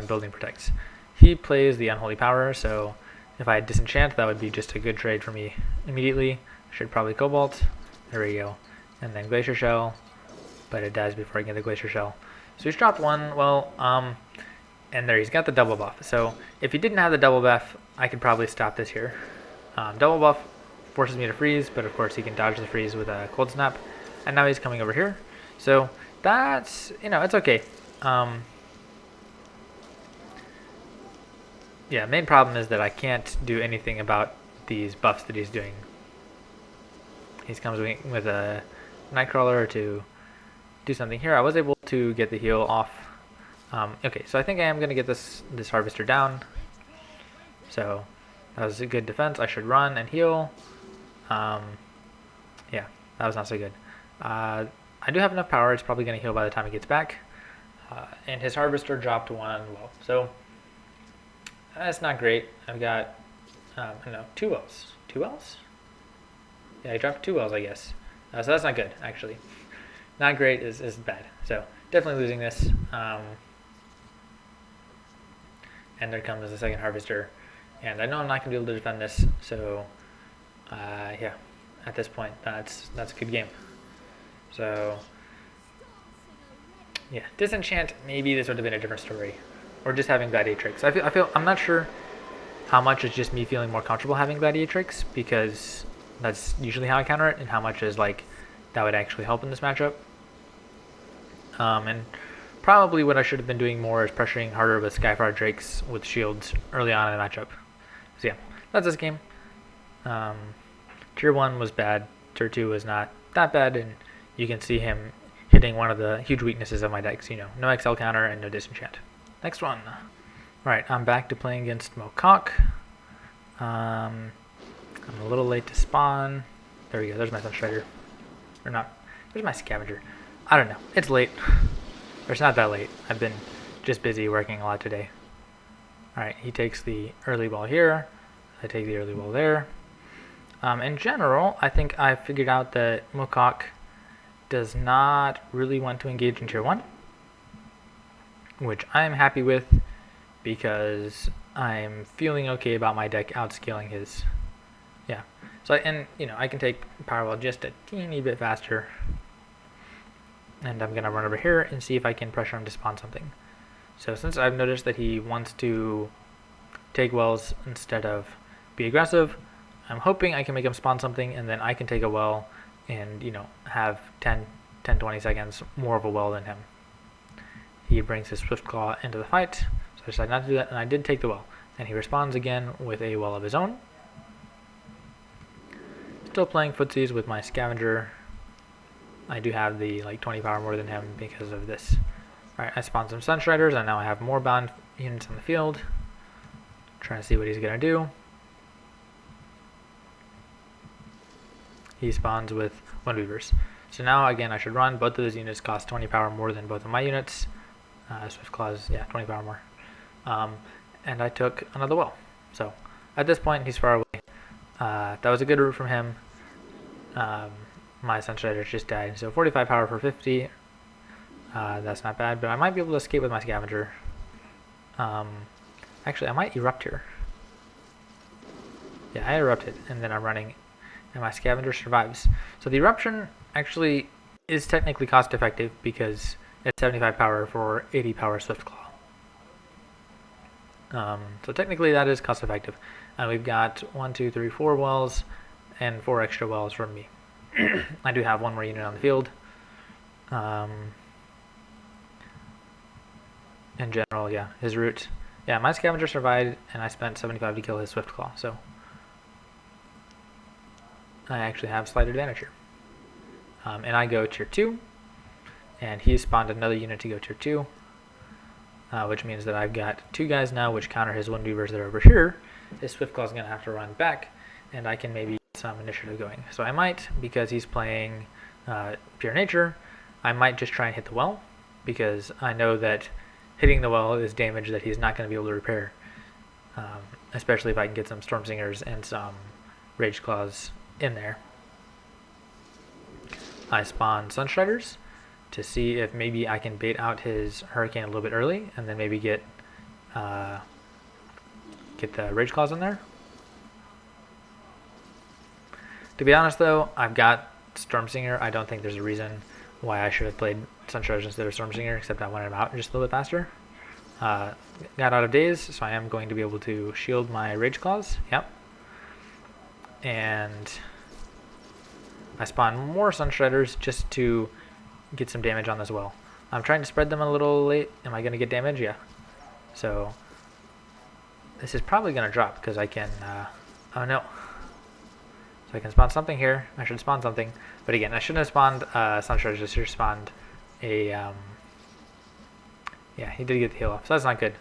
building protects. He plays the Unholy Power, so if I disenchant, that would be just a good trade for me immediately. I should probably Cobalt. There we go. And then Glacier Shell, but it dies before I get the Glacier Shell. So he's dropped one. Well, and there he's got the double buff. So if he didn't have the double buff, I could probably stop this here. Double buff forces me to freeze, but of course he can dodge the freeze with a Cold Snap. And now he's coming over here. So that's, you know, it's okay. Yeah, main problem is that I can't do anything about these buffs that he's doing. He comes with a Nightcrawler to do something here. I was able to get the heal off. Okay, so I think I am going to get this Harvester down. So that was a good defense. I should run and heal. Yeah, that was not so good. I do have enough power. It's probably going to heal by the time it gets back. And his Harvester dropped one well. So that's not great. I've got, no, 2 wells. 2 wells? Yeah, he dropped 2 wells, I guess. So that's not good, actually. Not great is bad. So definitely losing this. And there comes the second Harvester. And I know I'm not going to be able to defend this. So, yeah, at this point, that's a good game. So, yeah, disenchant, maybe this would have been a different story. Or just having Gladiatrix. I'm not sure how much is just me feeling more comfortable having Gladiatrix, because that's usually how I counter it, and how much is like that would actually help in this matchup. And probably what I should have been doing more is pressuring harder with Skyfire Drakes with shields early on in the matchup. So yeah, that's this game. Tier 1 was bad, Tier 2 was not that bad, and you can see him hitting one of the huge weaknesses of my decks, you know, no XL counter and no disenchant. Next one. Alright, I'm back to playing against Mocaak. I'm a little late to spawn. There we go, there's my Sunstrider. Or not, where's my Scavenger? I don't know, it's late. Or it's not that late, I've been just busy working a lot today. Alright, he takes the early ball here. I take the early ball there. In general, I think I figured out that Mocaak does not really want to engage in Tier 1. Which I'm happy with, because I'm feeling okay about my deck outscaling his. Yeah. So, and you know, I can take Powerball just a teeny bit faster. And I'm going to run over here and see if I can pressure him to spawn something. So since I've noticed that he wants to take wells instead of be aggressive, I'm hoping I can make him spawn something, and then I can take a well and, you know, have 10-20 seconds more of a well than him. He brings his Swift Claw into the fight, so I decided not to do that, and I did take the well. And he responds again with a well of his own. Still playing footsies with my scavenger. I do have the like 20 power more than him because of this. Alright, I spawned some Sunstriders, and now I have more bound units on the field. Trying to see what he's going to do. He spawns with Windweavers. So now, again, I should run. Both of those units cost 20 power more than both of my units. Swift Claws, yeah, 20 power more. And I took another well. So, at this point, he's far away. That was a good route from him. My Sunstriders just died. So, 45 power for 50. That's not bad, but I might be able to escape with my Scavenger. Actually, I might erupt here. Yeah, I erupted, and then I'm running, and my Scavenger survives. So the eruption actually is technically cost effective because it's 75 power for 80 power Swift Claw. So technically that is cost effective. And we've got 1, 2, 3, 4 wells, and 4 extra wells from me. I do have one more unit on the field. In general, yeah, his route. Yeah, my Scavenger survived, and I spent 75 to kill his Swift Claw, so I actually have slight advantage here. And I go tier 2, and he spawned another unit to go tier 2, which means that I've got 2 guys now which counter his Windweavers that are over here. His Swift Claw is going to have to run back, and I can maybe get some initiative going. So I might, because he's playing Pure Nature, I might just try and hit the well, because I know that hitting the well is damage that he's not going to be able to repair, especially if I can get some Storm Singers and some Rage Claws in there. I spawn Sunstriders to see if maybe I can bait out his Hurricane a little bit early, and then maybe get the Rage Claws in there. To be honest though, I've got Storm Singer. I don't think there's a reason why I should have played Sunstriders instead of Storm Singer, except I wanted him out just a little bit faster. Got out of daze, so I am going to be able to shield my Rage Claws. Yep. And I spawn more Sunstriders just to get some damage on this well. I'm trying to spread them a little late. Am I going to get damage? Yeah. So this is probably going to drop because I can, oh no. So I can spawn something here. I should spawn something. But again, I shouldn't have spawned Sunstriders. I should have spawned a, yeah, he did get the heal off. So that's not good.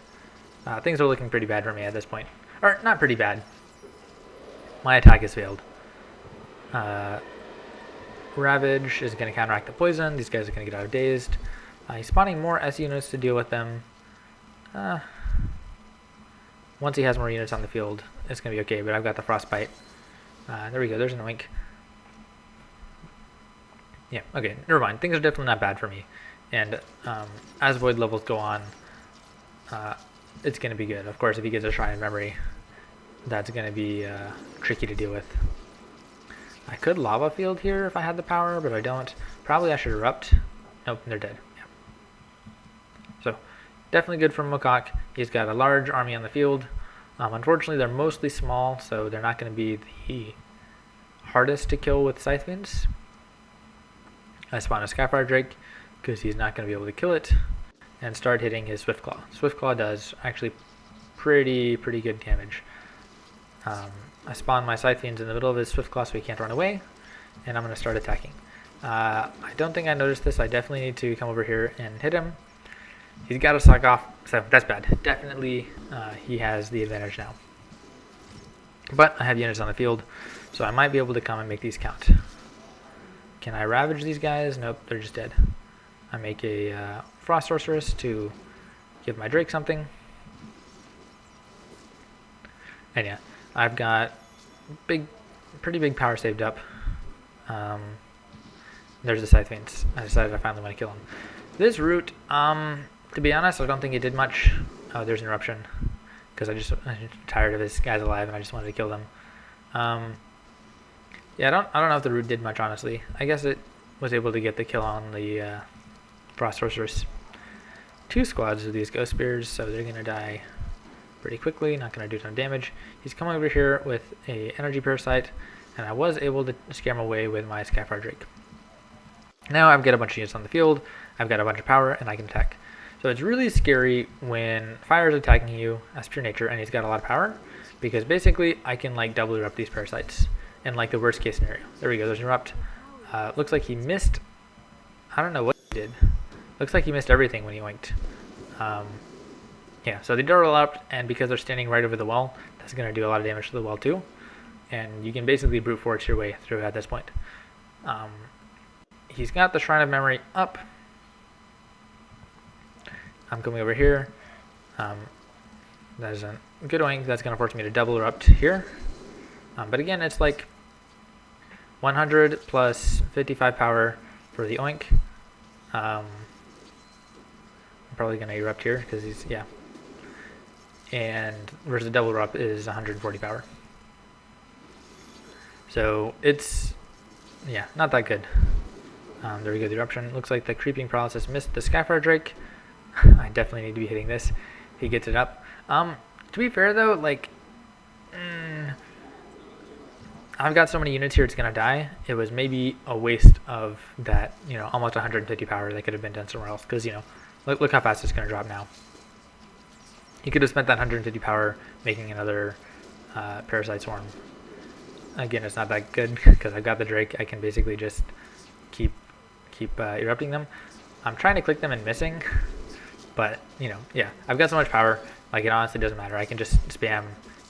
Things are looking pretty bad for me at this point. Or, not pretty bad. My attack has failed. Ravage is going to counteract the poison. These guys are going to get out of dazed. He's spawning more S units to deal with them. Once he has more units on the field, it's going to be okay, but I've got the Frostbite. There we go, there's an Oink. Yeah, okay, never mind. Things are definitely not bad for me. And as Void levels go on, it's going to be good. Of course, if he gets a Shrine of Memory, that's going to be tricky to deal with. I could Lava Field here if I had the power, but I don't. Probably I should Erupt. Nope, they're dead. Yeah. So, definitely good from Mocaak. He's got a large army on the field. Unfortunately, they're mostly small, so they're not going to be the hardest to kill with Scythe Winds. I spawn a Skyfire Drake because he's not going to be able to kill it, and start hitting his Swift Claw. Swift Claw does actually pretty good damage. I spawn my Scythe Fiends in the middle of his Swift Claw so he can't run away, and I'm going to start attacking. I don't think I noticed this. I definitely need to come over here and hit him. He's got to suck off, so that's bad. Definitely he has the advantage now. But I have units on the field, so I might be able to come and make these count. Can I Ravage these guys? Nope, they're just dead. I make a Frost Sorceress to give my Drake something. And yeah, I've got pretty big power saved up. There's the Scythe Fiends. I decided I finally want to kill him. This route, to be honest, I don't think it did much. Oh, there's an eruption, because I'm tired of his guys alive and I just wanted to kill them. Yeah, I don't know if the route did much, honestly. I guess it was able to get the kill on the Frost Sorceress. 2 squads of these Ghost Spears, so they're gonna die pretty quickly. Not gonna do a ton of damage. He's coming over here with a Energy Parasite, and I was able to scare him away with my Skyfire Drake. Now I've got a bunch of units on the field. I've got a bunch of power, and I can attack. So it's really scary when fire is attacking you as Pure Nature and he's got a lot of power, because basically I can like double erupt these parasites, in like the worst case scenario. There we go, there's an erupt. Looks like he missed, I don't know what he did. Looks like he missed everything when he winked. Yeah, so they double erupt, and because they're standing right over the wall, that's going to do a lot of damage to the wall too. And you can basically brute force your way through at this point. He's got the Shrine of Memory up. I'm coming over here. That is a good oink. That's going to force me to double erupt here. But again, it's like 100 plus 55 power for the oink. I'm probably going to erupt here because he's, yeah. And versus the double erupt is 140 power. So it's, yeah, not that good. There we go, the eruption. Looks like the creeping paralysis missed the Skyfire Drake. I definitely need to be hitting this. He gets it up. To be fair though, like, I've got so many units here it's gonna die. It was maybe a waste of that, you know, almost 150 power that could have been done somewhere else. Because, you know, look how fast it's gonna drop now. You could have spent that 150 power making another Parasite Swarm. Again, it's not that good because I've got the Drake. I can basically just keep erupting them. I'm trying to click them and missing, but you know, yeah, I've got so much power, like it honestly doesn't matter. I can just spam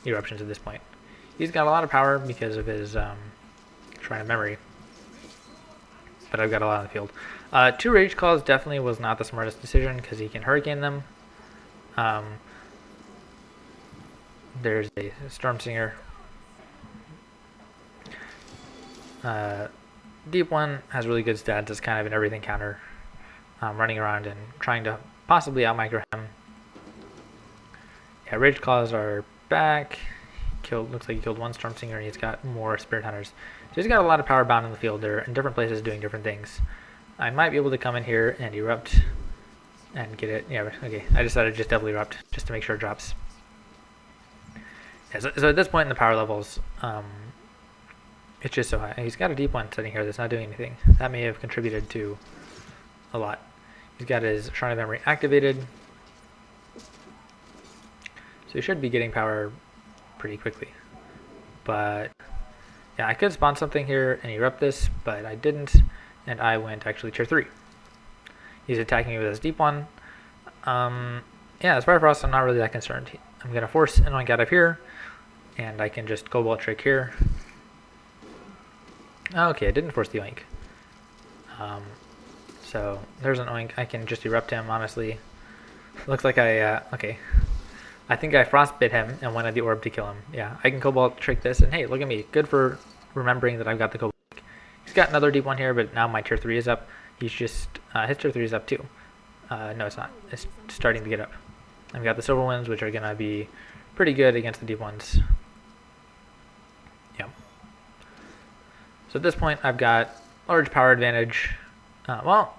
eruptions at this point. He's got a lot of power because of his Shrine of Memory, but I've got a lot on the field. 2 Rage Claws definitely was not the smartest decision because he can Hurricane them. There's a Storm Singer. Deep One has really good stats. It's kind of an everything counter, running around and trying to possibly out-micro him. Yeah, Rage Claws are back. Looks like he killed 1 Storm Singer and he's got more Spirit Hunters. So he's got a lot of power bound in the field. They're in different places doing different things. I might be able to come in here and erupt and get it. Yeah, okay. I decided to just double erupt just to make sure it drops. Yeah, so at this point in the power levels, it's just so high. He's got a Deep One sitting here that's not doing anything. That may have contributed to a lot. He's got his Shrine of Memory activated. So he should be getting power pretty quickly. But yeah, I could spawn something here and erupt this, but I didn't. And I went actually tier 3. He's attacking me with his Deep One. Yeah, as far as I'm not really that concerned. I'm going to force an oink out of here. And I can just Cobalt Trick here. Okay, I didn't force the oink. So there's an oink. I can just erupt him, honestly. Looks like okay. I think I frostbit him and wanted the orb to kill him. Yeah, I can Cobalt Trick this, and hey, look at me. Good for remembering that I've got the Cobalt Trick. He's got another Deep One here, but now my tier 3 is up. He's just, his tier 3 is up too. No, it's not. It's starting to get up. I've got the Silver Winds, which are going to be pretty good against the Deep Ones. Yeah. So at this point, I've got large power advantage. Well,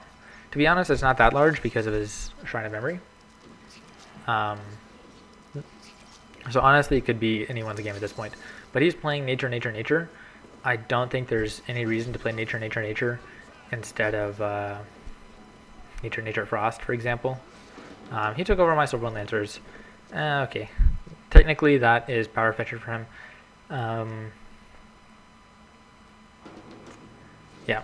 to be honest, it's not that large because of his Shrine of Memory. So honestly, it could be anyone's game at this point. But he's playing Nature, Nature, Nature. I don't think there's any reason to play Nature, Nature, Nature instead of Nature, Nature, Frost, for example. He took over my Silverwind Lancers. Okay. Technically, that is power fetcher for him. Yeah,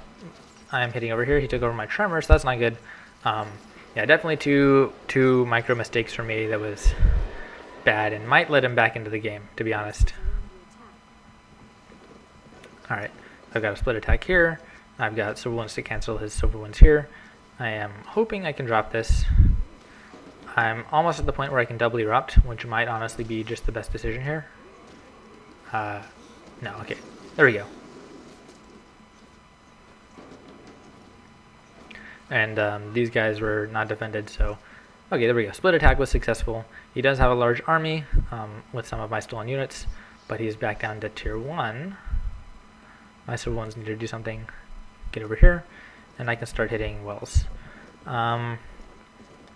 I'm hitting over here. He took over my Tremor, so that's not good. Yeah, definitely two micro mistakes for me that was bad and might let him back into the game, to be honest. Alright, I've got a split attack here. I've got Silver Winds to cancel his Silver Winds here. I am hoping I can drop this. I'm almost at the point where I can double erupt, which might honestly be just the best decision here. No, okay. There we go. And these guys were not defended, so... Okay, there we go. Split attack was successful. He does have a large army with some of my stolen units, but he's back down to tier 1. My Silver Ones need to do something. Get over here, and I can start hitting wells. Yeah,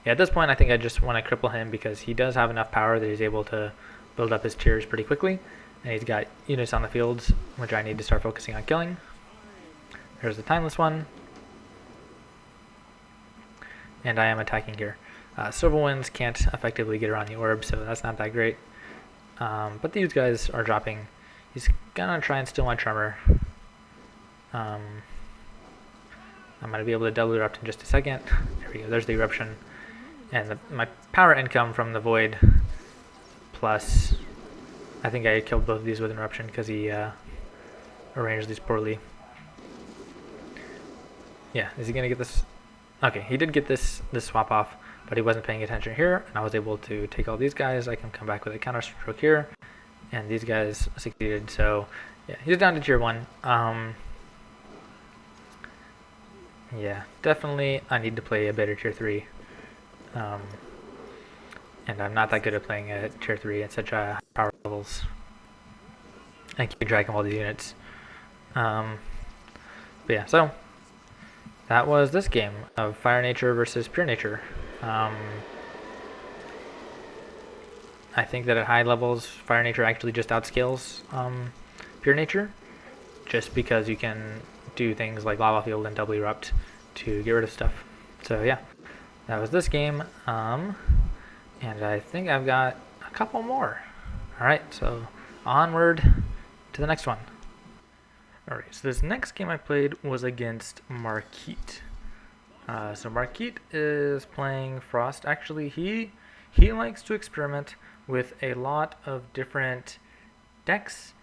at this point, I think I just want to cripple him because he does have enough power that he's able to build up his tiers pretty quickly. And he's got units on the fields, which I need to start focusing on killing. There's the Timeless one. And I am attacking here. Silver Winds can't effectively get around the orb, so that's not that great. But these guys are dropping He's gonna try and steal my tremor. I'm gonna be able to double erupt in just a second. There we go. There's the eruption, and my power income from the void. Plus, I think I killed both of these with an eruption because he arranged these poorly. Yeah, is he gonna get this? Okay, he did get this swap off, but he wasn't paying attention here, and I was able to take all these guys. I can come back with a counter stroke here, and these guys succeeded. So yeah, he's down to tier 1. Yeah, definitely I need to play a better tier 3. And I'm not that good at playing at tier 3 at such high power levels. I keep dragging all these units. But yeah, so that was this game of Fire Nature versus Pure Nature. I think that at high levels, Fire Nature actually just outscales Pure Nature, just because you can do things like Lava Field and Double Erupt to get rid of stuff. So yeah, that was this game, and I think I've got a couple more. Alright, so onward to the next one. Alright, so this next game I played was against Markeet. So Markeet is playing Frost. Actually, he likes to experiment with a lot of different decks.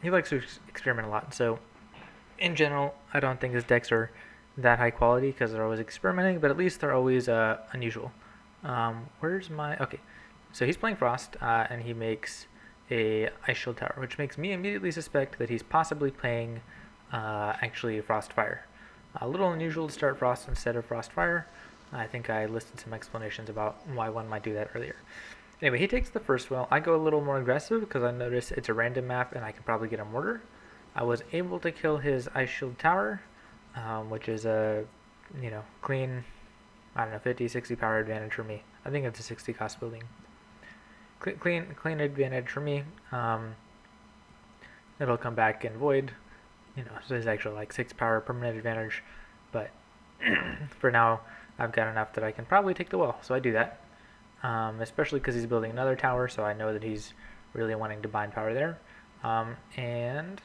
He likes to experiment a lot. So in general, I don't think his decks are that high quality because they're always experimenting, but at least they're always unusual. Where's my... Okay, so he's playing Frost, and he makes a Ice Shield Tower, which makes me immediately suspect that he's possibly playing actually Frost Fire. A little unusual to start Frost instead of Frost Fire. I think I listed some explanations about why one might do that earlier. Anyway, he takes the first well. I go a little more aggressive because I notice it's a random map and I can probably get a mortar. I was able to kill his Ice Shield Tower, which is a, clean, I don't know, 50, 60 power advantage for me. I think it's a 60 cost building. Clean advantage for me. It'll come back in void. So there's actually like 6 power permanent advantage, but for now I've got enough that I can probably take the well, so I do that. Especially because he's building another tower, so I know that he's really wanting to bind power there. And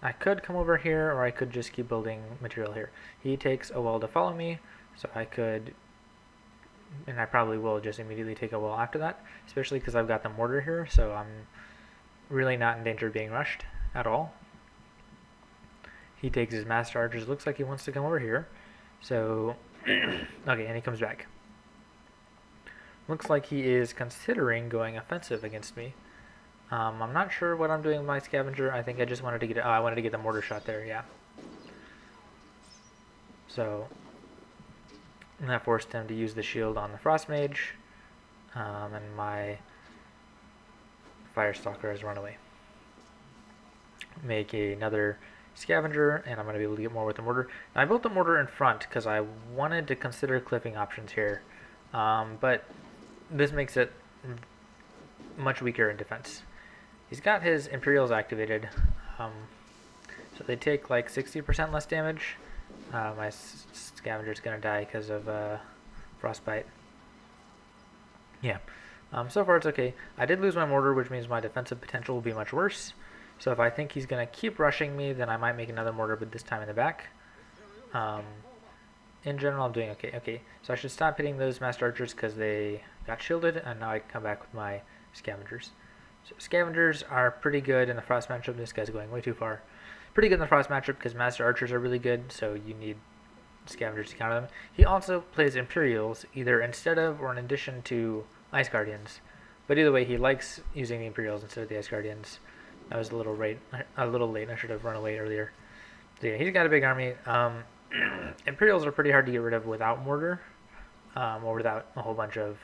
I could come over here, or I could just keep building material here. He takes a well to follow me, so I could, and I probably will just immediately take a well after that, especially because I've got the mortar here, so I'm really not in danger of being rushed at all. He takes his Master Archers. Looks like he wants to come over here. So, okay, and he comes back. Looks like he is considering going offensive against me. I'm not sure what I'm doing with my Scavenger. I think I just wanted to get... Oh, I wanted to get the mortar shot there, yeah. So, and that forced him to use the shield on the Frost Mage. And my Firestalker has run away. Make another Scavenger, and I'm going to be able to get more with the mortar. Now, I built the mortar in front because I wanted to consider clipping options here, but this makes it much weaker in defense. He's got his Imperials activated, so they take like 60% less damage. My Scavenger's going to die because of Frostbite. Yeah, so far it's okay. I did lose my mortar, which means my defensive potential will be much worse. So if I think he's going to keep rushing me, then I might make another mortar, but this time in the back. In general, I'm doing okay. Okay, so I should stop hitting those Master Archers because they got shielded, and now I can come back with my Scavengers. So Scavengers are pretty good in the Frost matchup. This guy's going way too far. Pretty good in the Frost matchup because Master Archers are really good, so you need Scavengers to counter them. He also plays Imperials, either instead of or in addition to Ice Guardians. But either way, he likes using the Imperials instead of the Ice Guardians. I was a little late. I should have run away earlier. So yeah, he's got a big army. Imperials are pretty hard to get rid of without mortar, or without a whole bunch of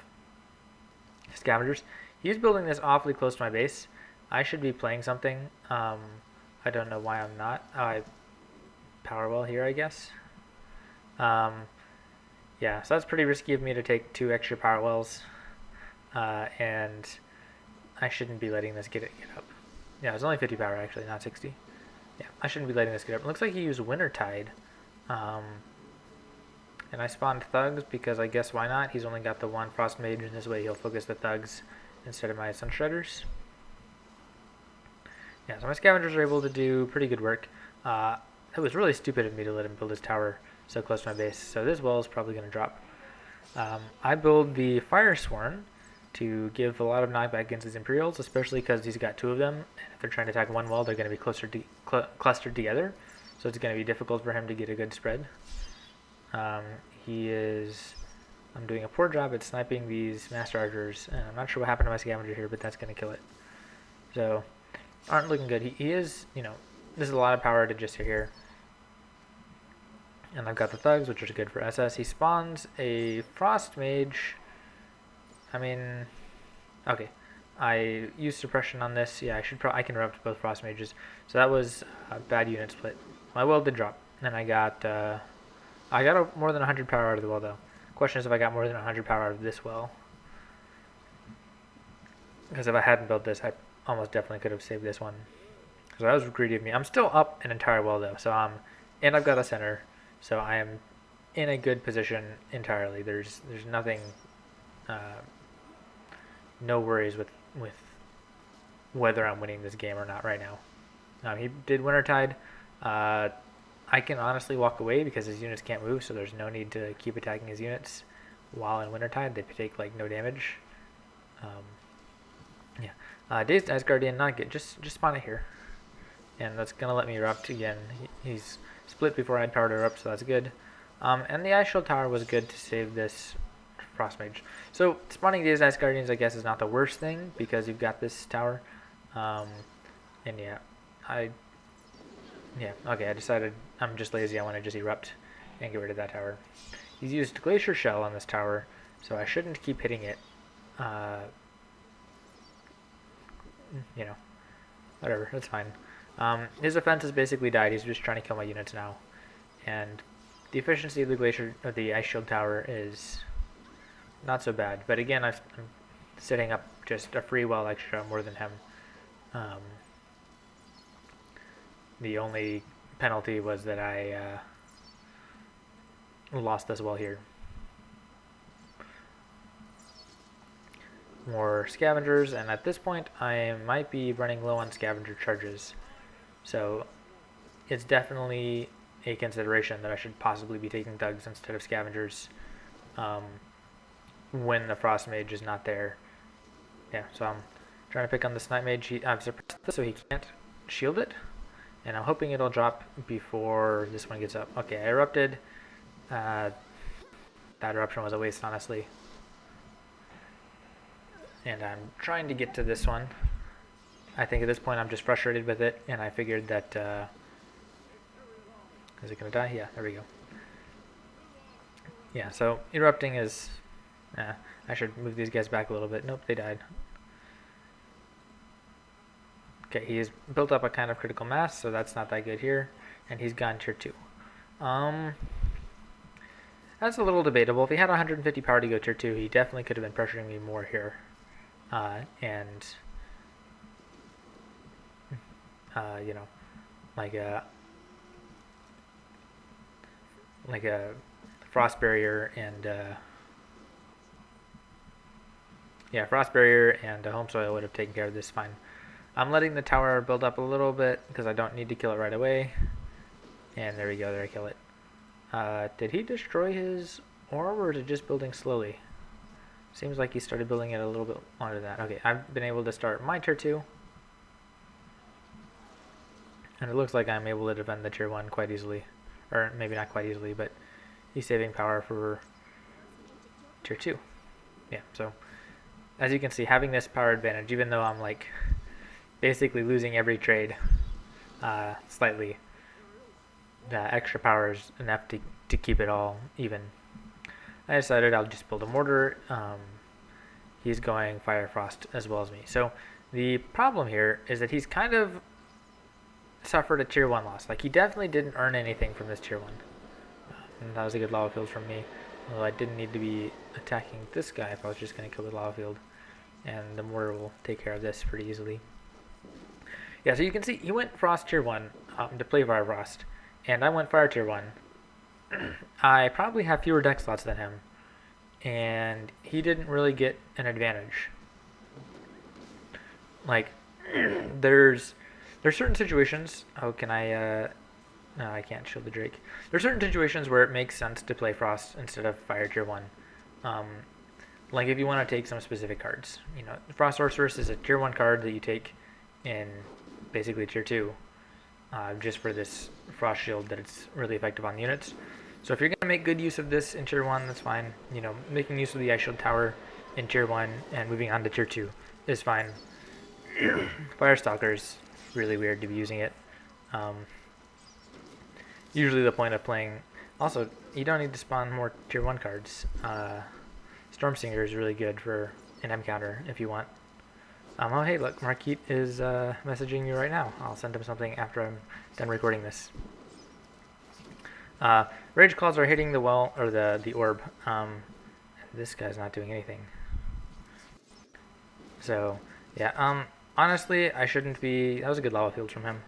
Scavengers. He's building this awfully close to my base. I should be playing something. I don't know why I'm not. Oh, I power well here, I guess. Yeah, so that's pretty risky of me to take 2 extra power wells, and I shouldn't be letting this get up. Yeah, it was only 50 power actually, not 60. Yeah, I shouldn't be letting this get up. It looks like he used Wintertide. And I spawned Thugs because I guess why not? He's only got the one Frost Mage, and this way he'll focus the Thugs instead of my Sunshredders. Yeah, so my scavengers are able to do pretty good work. It was really stupid of me to let him build his tower so close to my base, so this wall is probably going to drop. I build the Fire Sworn to give a lot of knockback against his Imperials, especially because he's got 2 of them. And if they're trying to attack one wall, they're going to be clustered together, so it's going to be difficult for him to get a good spread. I'm doing a poor job at sniping these Master Archers, and I'm not sure what happened to my Scavenger here, but that's going to kill it. So, aren't looking good. He is, this is a lot of power to just here. And I've got the Thugs, which are good for SS. He spawns a Frost Mage. I mean, okay. I used suppression on this. Yeah, I can erupt both Frost Mages. So that was a bad unit split. My well did drop. And I got more than 100 power out of the well, though. Question is if I got more than 100 power out of this well. Because if I hadn't built this, I almost definitely could have saved this one. So that was greedy of me. I'm still up an entire well, though. And I've got a center. So I am in a good position entirely. There's nothing, no worries with whether I'm winning this game or not right now. He did Wintertide. I can honestly walk away because his units can't move, so there's no need to keep attacking his units while in Wintertide. They take like no damage. Dazed Ice Guardian, not good. Just spawn it here, and that's gonna let me erupt again. He's split before I had power to erupt, so that's good. And the Ice Shield Tower was good to save this Frost Mage. So spawning Dazed Ice Guardians, I guess, is not the worst thing because you've got this tower. And yeah, okay, I decided I'm just lazy. I want to just erupt and get rid of that tower. He's used Glacier Shell on this tower, so I shouldn't keep hitting it. Whatever, that's fine. His offense has basically died. He's just trying to kill my units now. And the efficiency of the Ice Shield Tower is not so bad. But again, I'm setting up just a free well extra more than him. The only penalty was that I lost this well here. More scavengers, and at this point I might be running low on scavenger charges, so it's definitely a consideration that I should possibly be taking thugs instead of scavengers when the Frost Mage is not there. Yeah, so I'm trying to pick on the Snipe Mage. I've suppressed this so he can't shield it, and I'm hoping it'll drop before this one gets up. Okay, I erupted. That eruption was a waste, honestly. And I'm trying to get to this one. I think at this point I'm just frustrated with it, and I figured that, is it going to die? Yeah, there we go. Yeah, so erupting is, I should move these guys back a little bit. Nope, they died. Okay, he's built up a kind of critical mass, so that's not that good here, and he's gone tier 2. That's a little debatable. If he had 150 power to go tier 2, he definitely could have been pressuring me more here. Like a frost barrier and frost barrier and home soil would have taken care of this fine. I'm letting the tower build up a little bit because I don't need to kill it right away. And there we go. There I kill it. Did he destroy his orb, or is it just building slowly? Seems like he started building it a little bit longer than that. Okay, I've been able to start my tier 2. And it looks like I'm able to defend the tier 1 quite easily. Or maybe not quite easily, but he's saving power for tier 2. Yeah, so as you can see, having this power advantage, even though I'm like basically losing every trade slightly, the extra power is enough to keep it all even. I decided I'll just build a mortar. He's going fire frost as well as me. So the problem here is that he's kind of suffered a tier 1 loss. Like, he definitely didn't earn anything from this tier 1. And that was a good lava field from me. Although I didn't need to be attacking this guy if I was just going to kill the lava field. And the mortar will take care of this pretty easily. Yeah, so you can see he went frost tier 1 to play fire frost. And I went fire tier 1. I probably have fewer deck slots than him, and he didn't really get an advantage. Like, there's There's certain situations. Oh, can I? No, I can't shield the Drake. There's certain situations where it makes sense to play Frost instead of Fire tier 1. Um, like if you want to take some specific cards. You know, Frost Sorceress is a tier 1 card that you take in basically tier 2. Just for this Frost Shield that it's really effective on the units. So if you're going to make good use of this in tier 1, that's fine. You know, making use of the Ice Shield Tower in tier 1 and moving on to tier 2 is fine. Firestalker's really weird to be using it. Usually the point of playing... Also, you don't need to spawn more tier 1 cards. Stormsinger is really good for an M counter if you want. Oh hey, look, Markeet is messaging you right now. I'll send him something after I'm done recording this. Rage Claws are hitting the well, or the orb. This guy's not doing anything. So, yeah, honestly, I shouldn't be... That was a good lava field from him.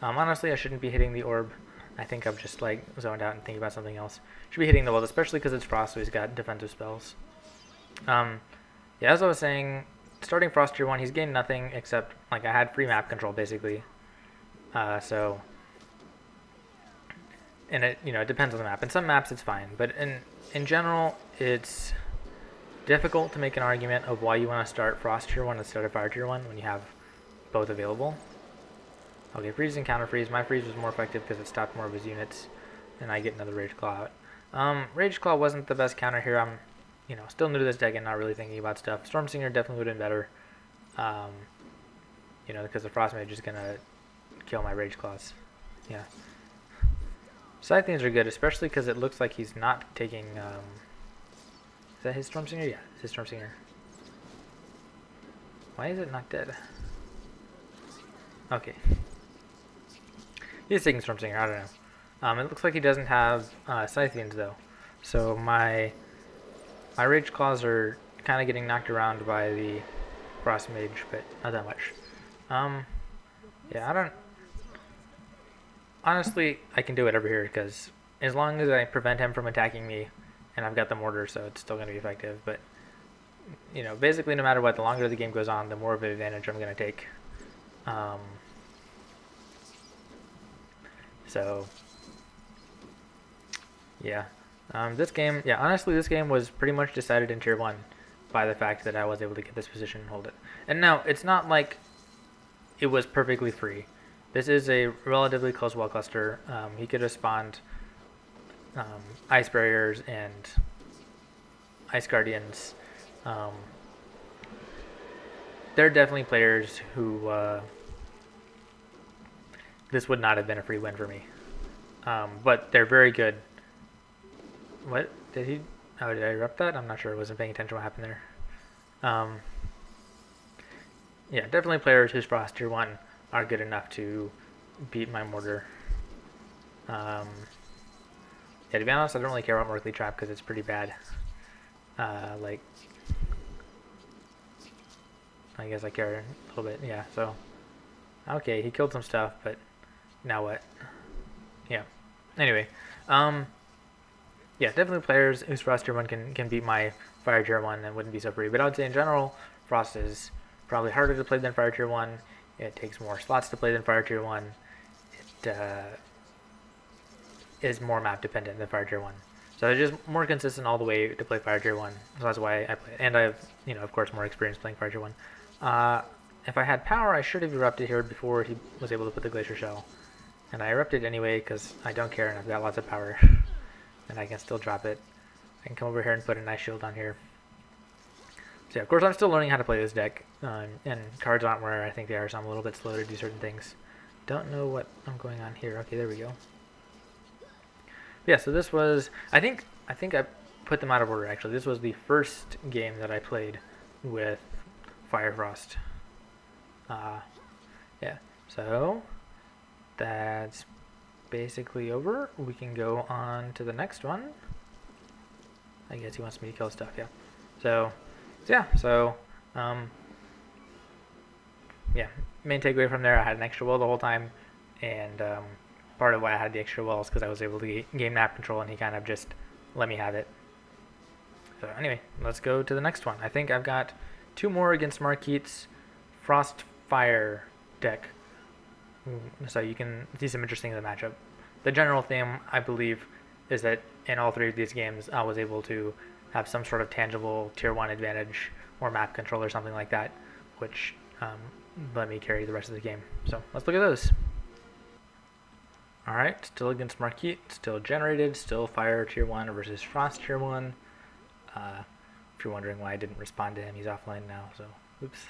Honestly, I shouldn't be hitting the orb. I think I'm just, like, zoned out and thinking about something else. Should be hitting the wall, especially because it's Frost, so he's got defensive spells. Yeah, as I was saying, starting Frost tier 1, he's gained nothing except, like, I had free map control, basically. So... And it, you know, it depends on the map. In some maps, it's fine. But in general, it's difficult to make an argument of why you want to start Frost tier 1 instead of Fire tier 1 when you have both available. Okay, freeze and counter freeze. My freeze was more effective because it stopped more of his units, and I get another Rage Claw out. Rage Claw wasn't the best counter here. I'm, you know, still new to this deck and not really thinking about stuff. Stormsinger definitely would have been better. You know, because the Frost Mage is gonna kill my Rage Claws. Yeah. Scythians are good, especially because it looks like he's not taking. Is that his Stormsinger? Yeah, it's his Stormsinger. Why is it not dead? Okay. He's taking Stormsinger, I don't know. It looks like he doesn't have Scythians though. So my Rage Claws are kind of getting knocked around by the Frost Mage, but not that much. Yeah, I don't... Honestly, I can do whatever here because as long as I prevent him from attacking me, and I've got the mortar, so it's still going to be effective. But, you know, basically no matter what, the longer the game goes on, the more of an advantage I'm going to take. So, yeah. This game, yeah, honestly, this game was pretty much decided in Tier 1 by the fact that I was able to get this position and hold it. And now, it's not like it was perfectly free. This is a relatively close wall cluster. He could have spawned Ice Barriers and Ice Guardians. There are definitely players who this would not have been a free win for me. But they're very good. What? Did he? Oh, did I erupt that? I'm not sure. I wasn't paying attention to what happened there. Yeah, definitely players whose Frost Tier 1 are good enough to beat my mortar. Yeah, to be honest, I don't really care about Merkley Trap because it's pretty bad. Like, I guess I care a little bit. Yeah, so okay, he killed some stuff, but now what? Yeah. Anyway, yeah, definitely players whose Frost Tier 1 can beat my Fire Tier 1 and wouldn't be so free. But I would say in general, Frost is probably harder to play than Fire Tier 1. It takes more slots to play than Fire Tier 1. It is more map dependent than Fire Tier 1. So it's just more consistent all the way to play Fire Tier 1. So that's why I play it. And I have, you know, of course, more experience playing Fire Tier 1. If I had power, I should have erupted here before he was able to put the Glacier Shell. And I erupted anyway because I don't care and I've got lots of power. And I can still drop it. I can come over here and put a nice shield on here. So yeah, of course I'm still learning how to play this deck, and cards aren't where I think they are, so I'm a little bit slow to do certain things. Don't know what I'm going on here. Okay, there we go. Yeah, so this was, I think I put them out of order actually. This was the first game that I played with Fire Frost. Yeah, so that's basically over. We can go on to the next one. I guess he wants me to kill stuff, yeah. So yeah, yeah, main takeaway from there, I had an extra well the whole time, and part of why I had the extra well is because I was able to gain map control, and he kind of just let me have it. So anyway, let's go to the next one. I think I've got 2 more against Markeet's Frost Fire deck. so you can see some interesting in the matchup. The general theme, I believe, is that in all three of these games, I was able to have some sort of tangible tier 1 advantage or map control or something like that, which let me carry the rest of the game. So let's look at those. Alright, still against Markeet, still generated, still fire tier 1 versus frost tier 1. If you're wondering why I didn't respond to him, he's offline now, so oops.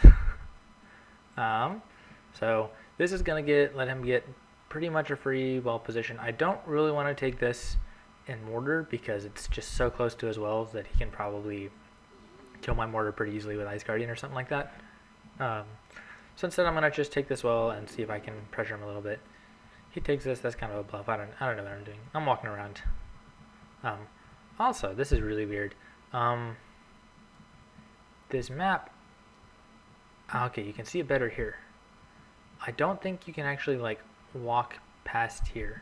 So this is going to let him get pretty much a free well position. I don't really want to take this in mortar because it's just so close to his wells that he can probably kill my mortar pretty easily with Ice Guardian or something like that. So instead I'm going to just take this well and see if I can pressure him a little bit. He takes this, that's kind of a bluff. I don't know what I'm doing. I'm walking around. Also, this is really weird. This map, okay, you can see it better here. I don't think you can actually like walk past here.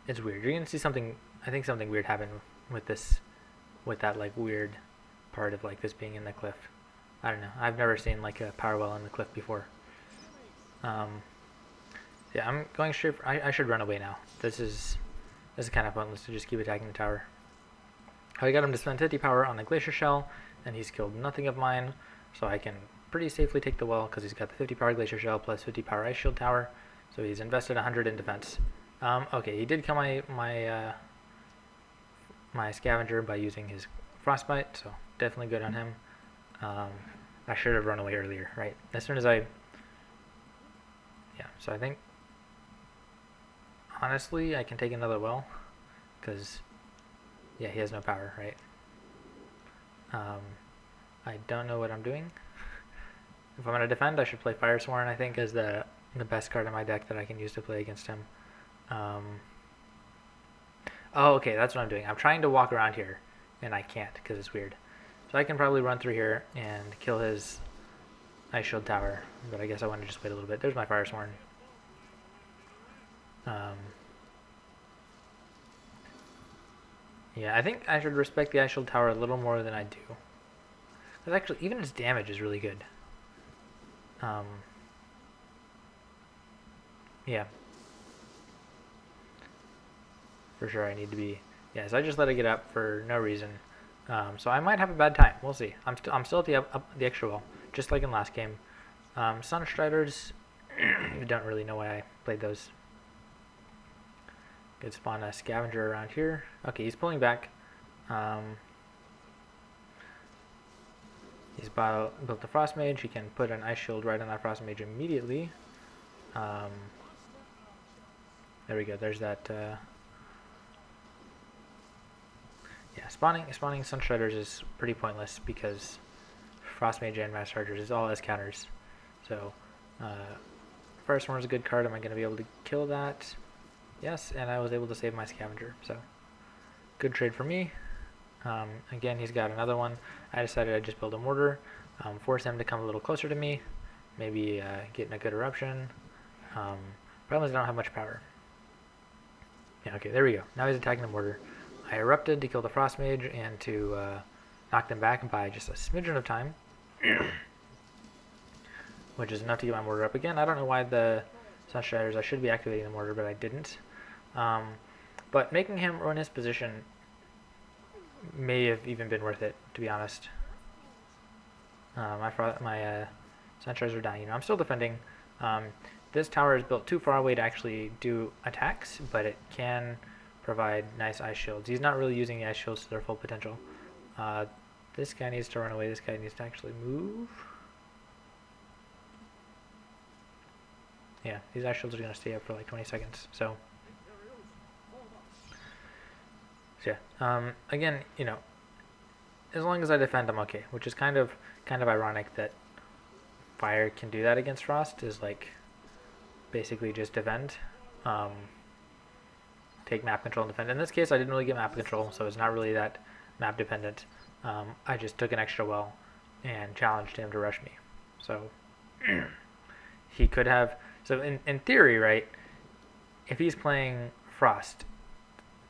It's weird. You're gonna see something, I think something weird happened with this, with that like weird part of like this being in the cliff. I don't know. I've never seen like a power well in the cliff before. Yeah, I'm going straight for, I should run away now. This is kind of pointless to just keep attacking the tower. I got him to spend 50 power on the glacier shell, and he's killed nothing of mine, so I can pretty safely take the well because he's got the 50 power glacier shell plus 50 power ice shield tower. So he's invested 100 in defense. Okay, he did kill my scavenger by using his frostbite, so definitely good on him. I should have run away earlier, right? As soon as yeah, so I think honestly I can take another well because yeah, he has no power, right? I don't know what I'm doing. If I'm going to defend, I should play Firesworn, I think, as the best card in my deck that I can use to play against him. Oh, okay, that's what I'm doing. I'm trying to walk around here, and I can't because it's weird. So I can probably run through here and kill his Ice Shield Tower, but I guess I want to just wait a little bit. There's my Firesworn. Yeah, I think I should respect the Ice Shield Tower a little more than I do. Because actually, even his damage is really good. Yeah. For sure, I need to be... Yeah, so I just let it get up for no reason. So I might have a bad time. We'll see. I'm still at the extra wall, just like in last game. Sunstriders, I don't really know why I played those. Could spawn a scavenger around here. Okay, he's pulling back. He's built the Frost Mage. He can put an Ice Shield right on that Frost Mage immediately. There we go. There's that. Yeah, spawning Sunstriders is pretty pointless because Frost Mage and Mass Chargers is all as counters. So, first one is a good card. Am I going to be able to kill that? Yes, and I was able to save my scavenger. So, good trade for me. Again, he's got another one. I decided I'd just build a mortar, force him to come a little closer to me, maybe get in a good eruption. Problem is I don't have much power. Yeah, okay, there we go. Now he's attacking the mortar. I erupted to kill the Frost Mage and to knock them back by just a smidgen of time, which is enough to get my mortar up again. I don't know why the Sunstriders, I should be activating the mortar, but I didn't. But making him run his position may have even been worth it, to be honest. My Sunstriders are dying. You know, I'm still defending. This tower is built too far away to actually do attacks, but it can provide nice ice shields. He's not really using the ice shields to their full potential. This guy needs to run away. This guy needs to actually move. Yeah, these ice shields are going to stay up for like 20 seconds. So yeah, again, you know, as long as I defend, I'm okay. Which is kind of ironic that fire can do that against frost. Is like basically just defend. Take map control and defend. In this case, I didn't really get map control, so it's not really that map dependent. I just took an extra well and challenged him to rush me. So he could have. So in theory, right, if he's playing Frost,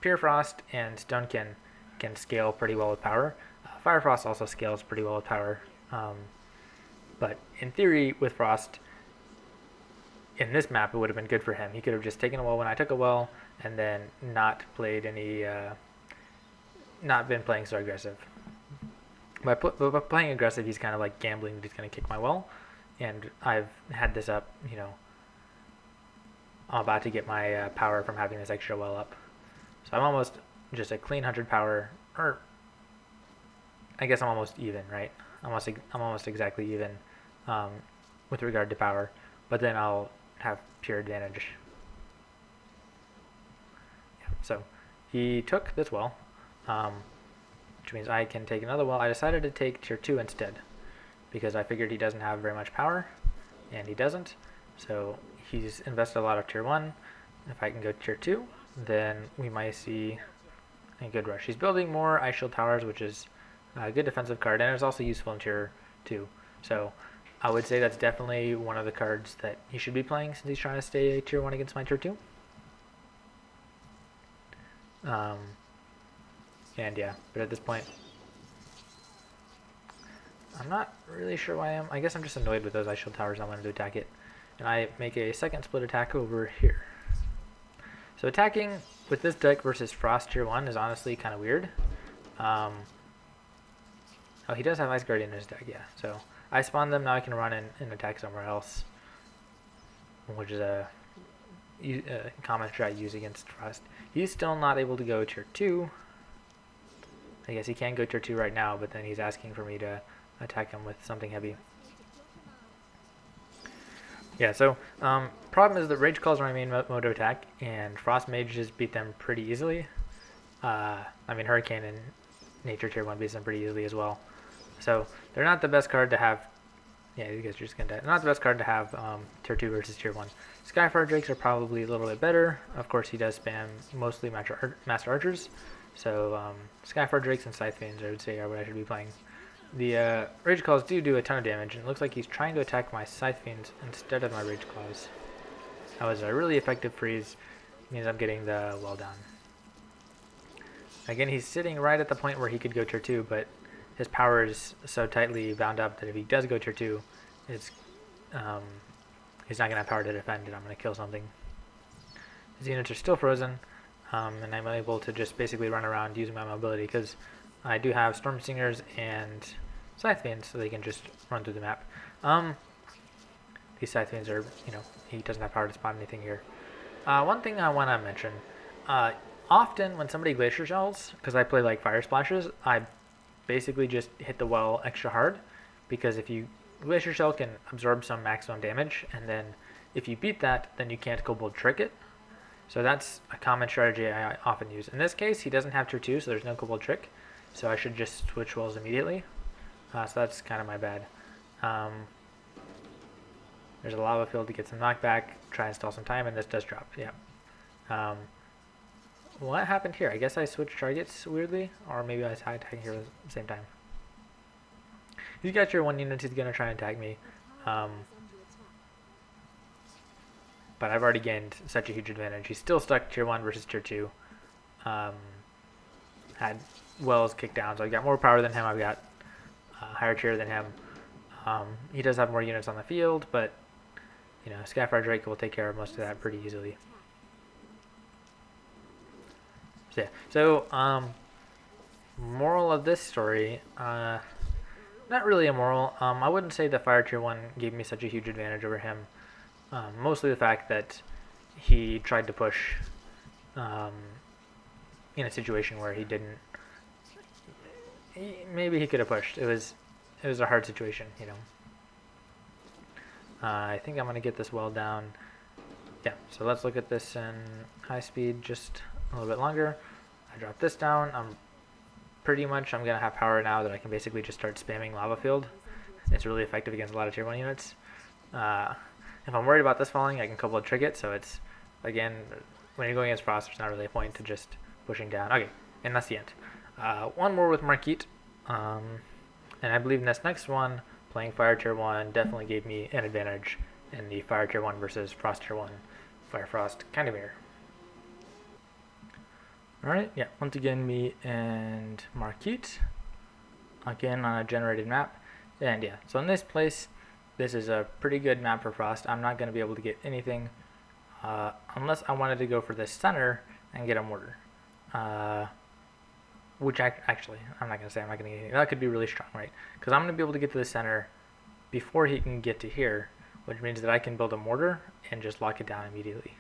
Pure Frost and Stonekin can scale pretty well with power. Fire Frost also scales pretty well with power. But in theory, with Frost, in this map, it would have been good for him. He could have just taken a well when I took a well, and then not played any, not been playing so aggressive. By playing aggressive, he's kind of like gambling that he's going to kick my well, and I've had this up, you know, I'm about to get my power from having this extra well up. So I'm almost just a clean 100 power, or I guess I'm almost even, right? I'm almost exactly even with regard to power, but then I'll have pure advantage. Yeah, so he took this well, which means I can take another well. I decided to take tier 2 instead because I figured he doesn't have very much power, and he doesn't. So he's invested a lot of tier 1. If I can go tier 2, then we might see a good rush. He's building more ice shield towers, which is a good defensive card, and it's also useful in tier 2. So I would say that's definitely one of the cards that he should be playing since he's trying to stay tier 1 against my tier 2. And yeah, but at this point, I'm not really sure why I guess I'm just annoyed with those ice shield towers. I wanted to attack it. And I make a second split attack over here. So attacking with this deck versus Frost tier 1 is honestly kind of weird. Oh, he does have Ice Guardian in his deck, yeah. So I spawn them, now I can run and attack somewhere else, which is a common strat I use against Frost. He's still not able to go tier 2. I guess he can go tier 2 right now, but then he's asking for me to attack him with something heavy. Yeah, so problem is that Rage Claws are my main mode of attack, and Frost Mages beat them pretty easily. I mean, Hurricane and Nature tier 1 beats them pretty easily as well. So they're not the best card to have. Yeah, you guys are just gonna die. They're not the best card to have tier 2 versus tier 1. Skyfire Drakes are probably a little bit better. Of course, he does spam mostly Master Archers. So Skyfire Drakes and Scythe Fiends, I would say, are what I should be playing. The Rage Claws do a ton of damage, and it looks like he's trying to attack my Scythe Fiends instead of my Rage Claws. That was a really effective freeze. Means I'm getting the well down. Again, he's sitting right at the point where he could go tier 2, but his power is so tightly bound up that if he does go tier 2, it's he's not going to have power to defend it. I'm going to kill something. His units are still frozen, and I'm able to just basically run around using my mobility because I do have Storm Singers and Scythe Fiends, so they can just run through the map. These Scythe Fiends are, you know, he doesn't have power to spawn anything here. One thing I want to mention, often when somebody Glacier Shells, because I play like Fire Splashes, I basically just hit the well extra hard, because if you Glacier Shell can absorb some maximum damage, and then if you beat that, then you can't Kobold Trick it. So that's a common strategy I often use. In this case, he doesn't have tier 2, so there's no Kobold Trick, so I should just switch wells immediately. So that's kind of my bad. There's a lava field to get some knockback, try and stall some time, and this does drop, yeah. What happened here? I guess I switched targets weirdly, or maybe I was attacking here at the same time. He's got tier 1 units, he's going to try and attack me. But I've already gained such a huge advantage. He's still stuck tier 1 versus tier 2. Had wells kicked down, so I got more power than him. I've got higher tier than him. He does have more units on the field, but you know, Skyfire Drake will take care of most of that pretty easily. So yeah, so moral of this story, not really a moral. I wouldn't say the Fire tier 1 gave me such a huge advantage over him. Mostly the fact that he tried to push in a situation where he didn't. Maybe he could have pushed. It was a hard situation, you know. I think I'm gonna get this well down. Yeah. So let's look at this in high speed just a little bit longer. I drop this down. I'm gonna have power now that I can basically just start spamming lava field. It's really effective against a lot of tier 1 units. If I'm worried about this falling, I can Kobold Trick it. So it's, again, when you're going against Frost, there's not really a point to just pushing down. Okay, and that's the end. One more with Markeet. And I believe in this next one, playing Fire tier 1 definitely gave me an advantage in the Fire tier 1 versus Frost tier 1 Fire Frost kind of mirror. Alright, yeah, once again, me and Markeet, again on a generated map. And yeah, so in this place, this is a pretty good map for Frost. I'm not going to be able to get anything unless I wanted to go for the center and get a mortar. Which actually, I'm not going to say I'm not going to get anything. That could be really strong, right? Because I'm going to be able to get to the center before he can get to here, which means that I can build a mortar and just lock it down immediately.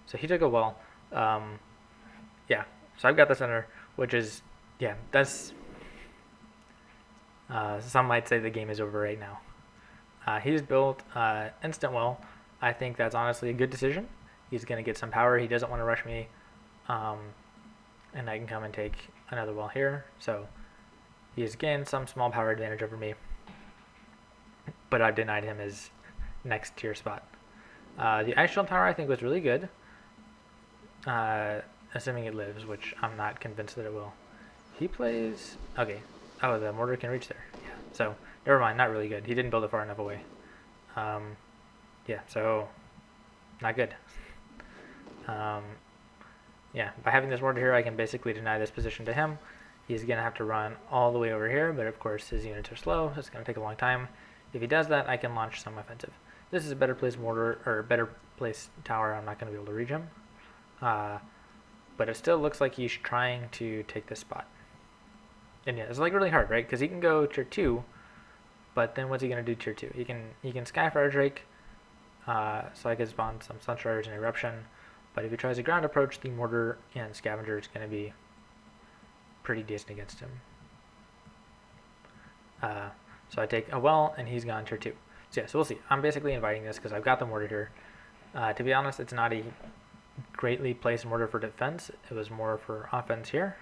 So he took a well. Yeah, so I've got the center, which is, yeah, that's, some might say the game is over right now. He's built instant well. I think that's honestly a good decision. He's going to get some power. He doesn't want to rush me. And I can come and take another well here. So he's gained some small power advantage over me. But I've denied him his next tier spot. The Ice Shield Tower I think was really good. Assuming it lives, which I'm not convinced that it will. He plays... Okay. Oh, the mortar can reach there. Yeah. So, never mind. Not really good. He didn't build it far enough away. Yeah, so... Not good. Yeah, by having this mortar here, I can basically deny this position to him. He's going to have to run all the way over here, but of course his units are slow. It's going to take a long time. If he does that, I can launch some offensive. This is a better placed mortar, or better placed tower. I'm not going to be able to reach him. But it still looks like he's trying to take this spot. And yeah, it's like really hard, right? Because he can go tier 2, but then what's he going to do tier 2? He can Skyfire Drake, so I can spawn some Sunstriders and Eruption. But if he tries a ground approach, the mortar and scavenger is going to be pretty decent against him. So I take a well, and he's gone tier 2. So yeah, so we'll see. I'm basically inviting this because I've got the mortar here. To be honest, it's not a greatly placed mortar for defense. It was more for offense here.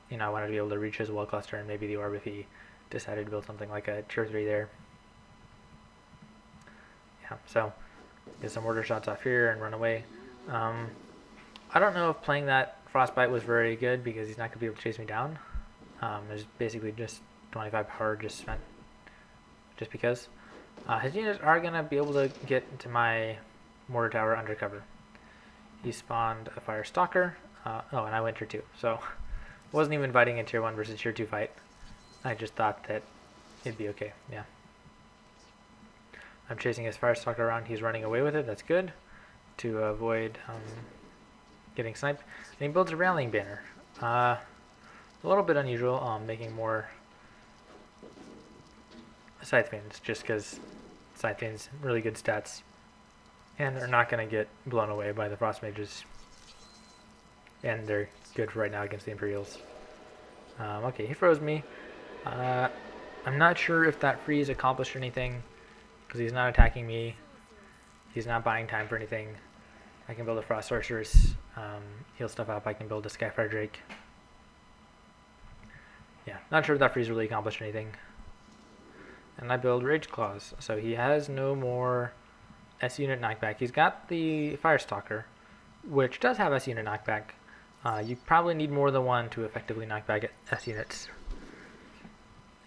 You know, I wanted to be able to reach his well cluster and maybe the orb if he decided to build something like a tier 3 there. So get some mortar shots off here and run away. I don't know if playing that Frostbite was very good because he's not going to be able to chase me down. There's basically just 25 power just spent just because. His units are going to be able to get to my mortar tower under cover. He spawned a Fire Stalker. Oh, and I went tier 2. So wasn't even fighting a tier 1 versus tier 2 fight. I just thought that it'd be okay. Yeah. I'm chasing his Firestalker around. He's running away with it. That's good to avoid getting sniped. And he builds a Rallying Banner. A little bit unusual, making more Scythe Fiends just because Scythe Fiends really good stats. And they're not going to get blown away by the Frost Mages. And they're good right now against the Imperials. Okay, he froze me. I'm not sure if that freeze accomplished anything. Because he's not attacking me. He's not buying time for anything. I can build a Frost Sorceress, heal stuff up. I can build a Skyfire Drake. Yeah, not sure if that freeze really accomplished anything. And I build Rage Claws. So he has no more S-Unit knockback. He's got the Firestalker, which does have S-Unit knockback. You probably need more than one to effectively knock back S-Units.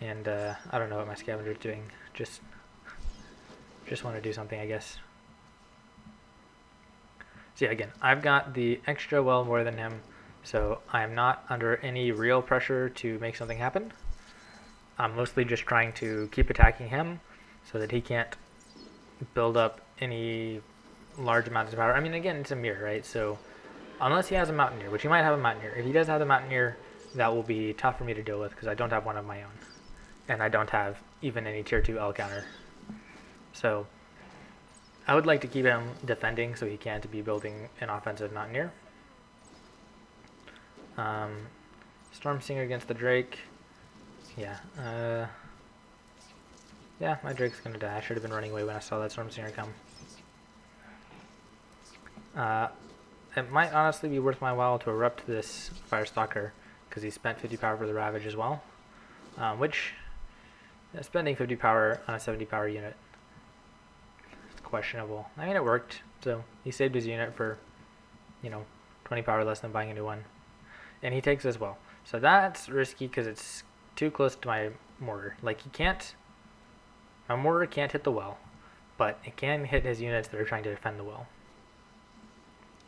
And I don't know what my Scavenger is doing. Just want to do something, I guess. So yeah, again, I've got the extra well more than him, so I'm not under any real pressure to make something happen. I'm mostly just trying to keep attacking him so that he can't build up any large amounts of power. I mean, again, it's a mirror, right? So unless he has a Mountaineer, which he might have a Mountaineer. If he does have the Mountaineer, that will be tough for me to deal with because I don't have one of my own. And I don't have even any tier 2 L counter. So I would like to keep him defending so he can't be building an offensive Mountaineer. Storm Singer against the Drake. Yeah. Yeah, my Drake's gonna die. I should have been running away when I saw that Storm Singer come. It might honestly be worth my while to erupt this Firestalker because he spent 50 power for the Ravage as well. Which, spending 50 power on a 70 power unit, it's questionable. I mean, it worked, so he saved his unit for, 20 power less than buying a new one. And he takes as well. So that's risky because it's too close to my mortar. Like, my mortar can't hit the well, but it can hit his units that are trying to defend the well.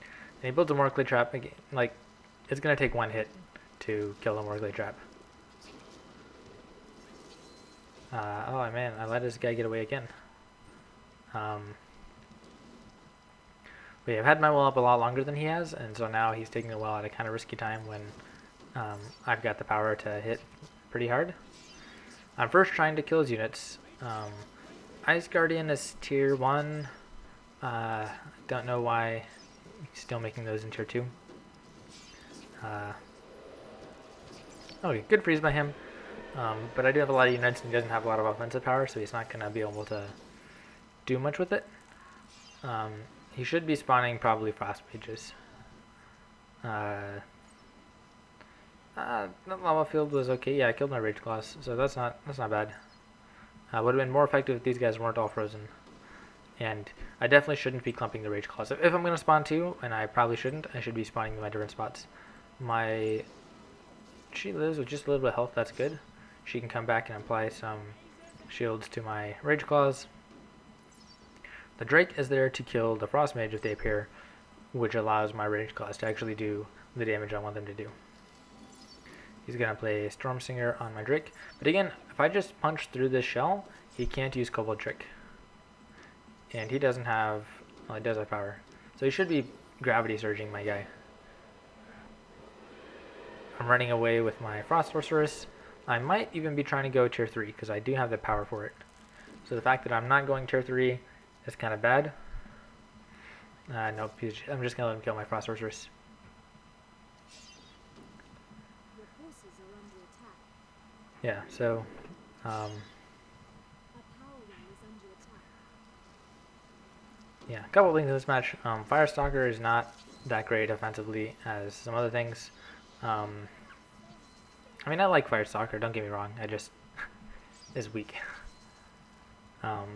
And he builds a Morkley Trap. Again, like, it's going to take one hit to kill a Morkley Trap. Oh man, I let this guy get away again. But I've had my wall up a lot longer than he has, and so now he's taking a while at a kind of risky time when I've got the power to hit pretty hard. I'm first trying to kill his units. Ice Guardian is tier 1. Don't know why he's still making those in tier 2. Okay, good freeze by him. But I do have a lot of units and he doesn't have a lot of offensive power, so he's not going to be able to do much with it. He should be spawning probably frost mages. That lava field was okay. Yeah, I killed my rage claws, so that's not bad. Would have been more effective if these guys weren't all frozen. And I definitely shouldn't be clumping the rage claws. If I'm going to spawn two, and I probably shouldn't, I should be spawning them at different spots. She lives with just a little bit of health. That's good. She can come back and apply some shields to my rage claws. The Drake is there to kill the frost mage if they appear, which allows my rage claws to actually do the damage I want them to do. He's going to play Storm Singer on my Drake. But again, if I just punch through this shell, he can't use Kobold Trick. And he doesn't have... well, he does have power. So he should be gravity surging my guy. I'm running away with my Frost Sorceress. I might even be trying to go tier 3, because I do have the power for it. So the fact that I'm not going tier 3 is kind of bad. Nope, I'm just going to let him kill my Frost Sorceress. Yeah, so... yeah, a couple of things in this match. Firestalker is not that great offensively as some other things. I mean, I like Firestalker, don't get me wrong. I just... is weak. Yeah,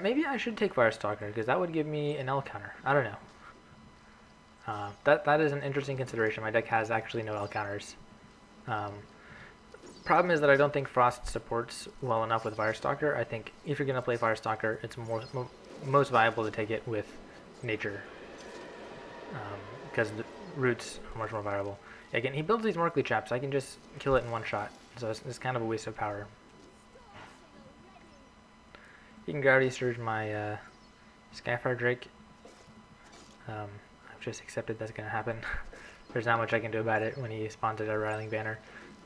maybe I should take Firestalker, because that would give me an L counter. I don't know. That is an interesting consideration. My deck has actually no L counters. Problem is that I don't think Frost supports well enough with Firestalker. I think if you're going to play Firestalker, it's most viable to take it with Nature. Because the roots are much more viable. Again, he builds these Markeet traps. I can just kill it in one shot. So it's kind of a waste of power. You can gravity surge my Skyfire Drake. I've just accepted that's going to happen. There's not much I can do about it when he spawns at a Riling Banner.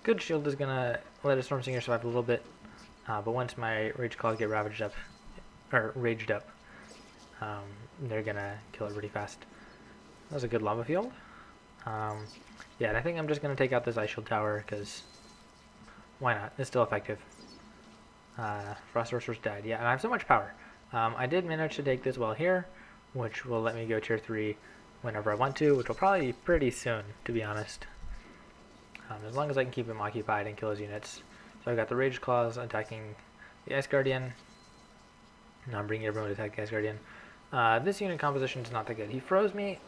Good Shield is going to let a Storm Singer survive a little bit. But once my Rage Claws get raged up, they're going to kill it really fast. That was a good lava field. Yeah, and I think I'm just going to take out this Ice Shield Tower, because why not? It's still effective. Frost Sorceress died. Yeah, and I have so much power. I did manage to take this well here, which will let me go tier 3 whenever I want to, which will probably be pretty soon, to be honest. As long as I can keep him occupied and kill his units. So I've got the Rage Claws attacking the Ice Guardian. Now I'm bringing everyone to attack the Ice Guardian. This unit composition is not that good. He froze me.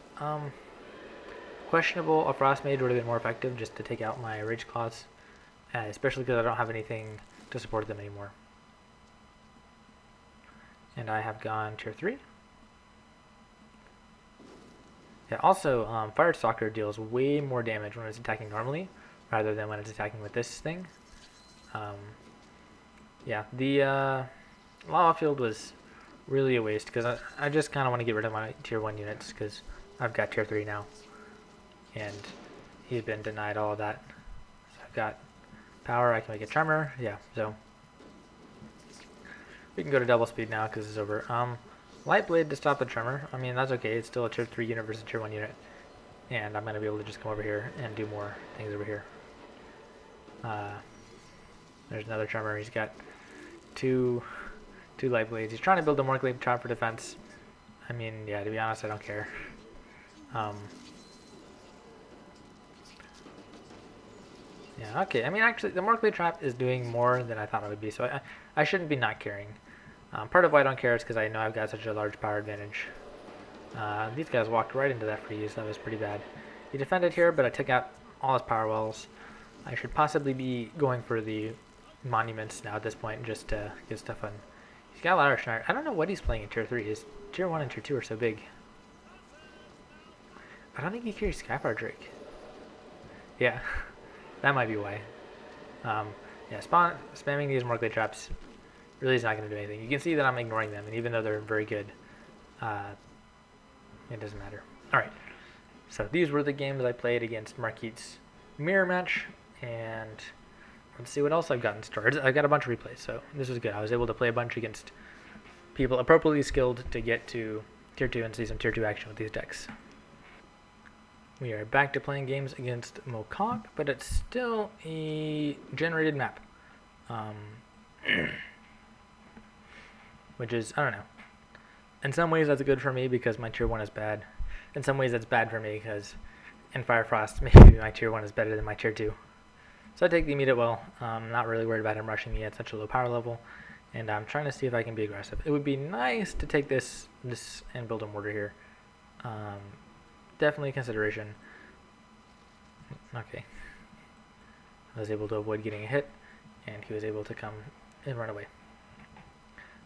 Questionable. A Frost Mage would have been more effective just to take out my Rage Claws. Especially because I don't have anything to support them anymore. And I have gone tier 3. Yeah, also, Firestalker deals way more damage when it's attacking normally, rather than when it's attacking with this thing. Yeah, the lava field was really a waste, because I just kind of want to get rid of my tier 1 units, because I've got tier 3 now. And he's been denied all of that. So I've got power, I can make a Tremor, yeah, so. We can go to double speed now, because it's over. Light Blade to stop the Tremor. I mean, that's okay. It's still a tier 3 unit versus a tier 1 unit. And I'm going to be able to just come over here and do more things over here. There's another Tremor. He's got two Light Blades. He's trying to build a Markeet trap for defense. I mean, yeah, to be honest, I don't care. Yeah, okay. I mean, actually, the Markeet trap is doing more than I thought it would be, so I shouldn't be not caring. Part of why I don't care is because I know I've got such a large power advantage. These guys walked right into that freeze. That was pretty bad. He defended here, but I took out all his power wells. I should possibly be going for the monuments now at this point, just to get stuff on. He's got a lot of Schneider. I don't know what he's playing in tier 3. His tier 1 and tier 2 are so big. I don't think he carries Skyfire Drake. Yeah, that might be why. Yeah, spamming these Markeet traps really is not going to do anything. You can see that I'm ignoring them, and even though they're very good, it doesn't matter. Alright, so these were the games I played against Markeet's mirror match, and let's see what else I've gotten started. I got a bunch of replays, so this was good. I was able to play a bunch against people appropriately skilled to get to Tier 2 and see some Tier 2 action with these decks. We are back to playing games against Mocaak, but it's still a generated map. Which is, I don't know. In some ways that's good for me because my Tier 1 is bad. In some ways that's bad for me because in Firefrost maybe my Tier 1 is better than my Tier 2. So I take the immediate well. I'm not really worried about him rushing me at such a low power level. And I'm trying to see if I can be aggressive. It would be nice to take this and build a mortar here. Definitely a consideration. Okay. I was able to avoid getting a hit, and he was able to come and run away.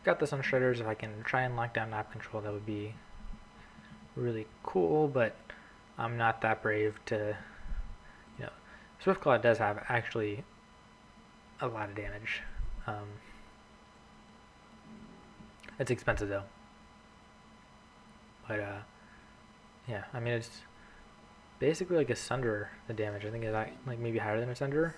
Got this on Shredders. If I can try and lock down map control, that would be really cool, but I'm not that brave to, you know. Swiftclaw does have actually a lot of damage. It's expensive though. But yeah, I mean it's basically like a Sunderer, the damage. I think it's like maybe higher than a Sunderer.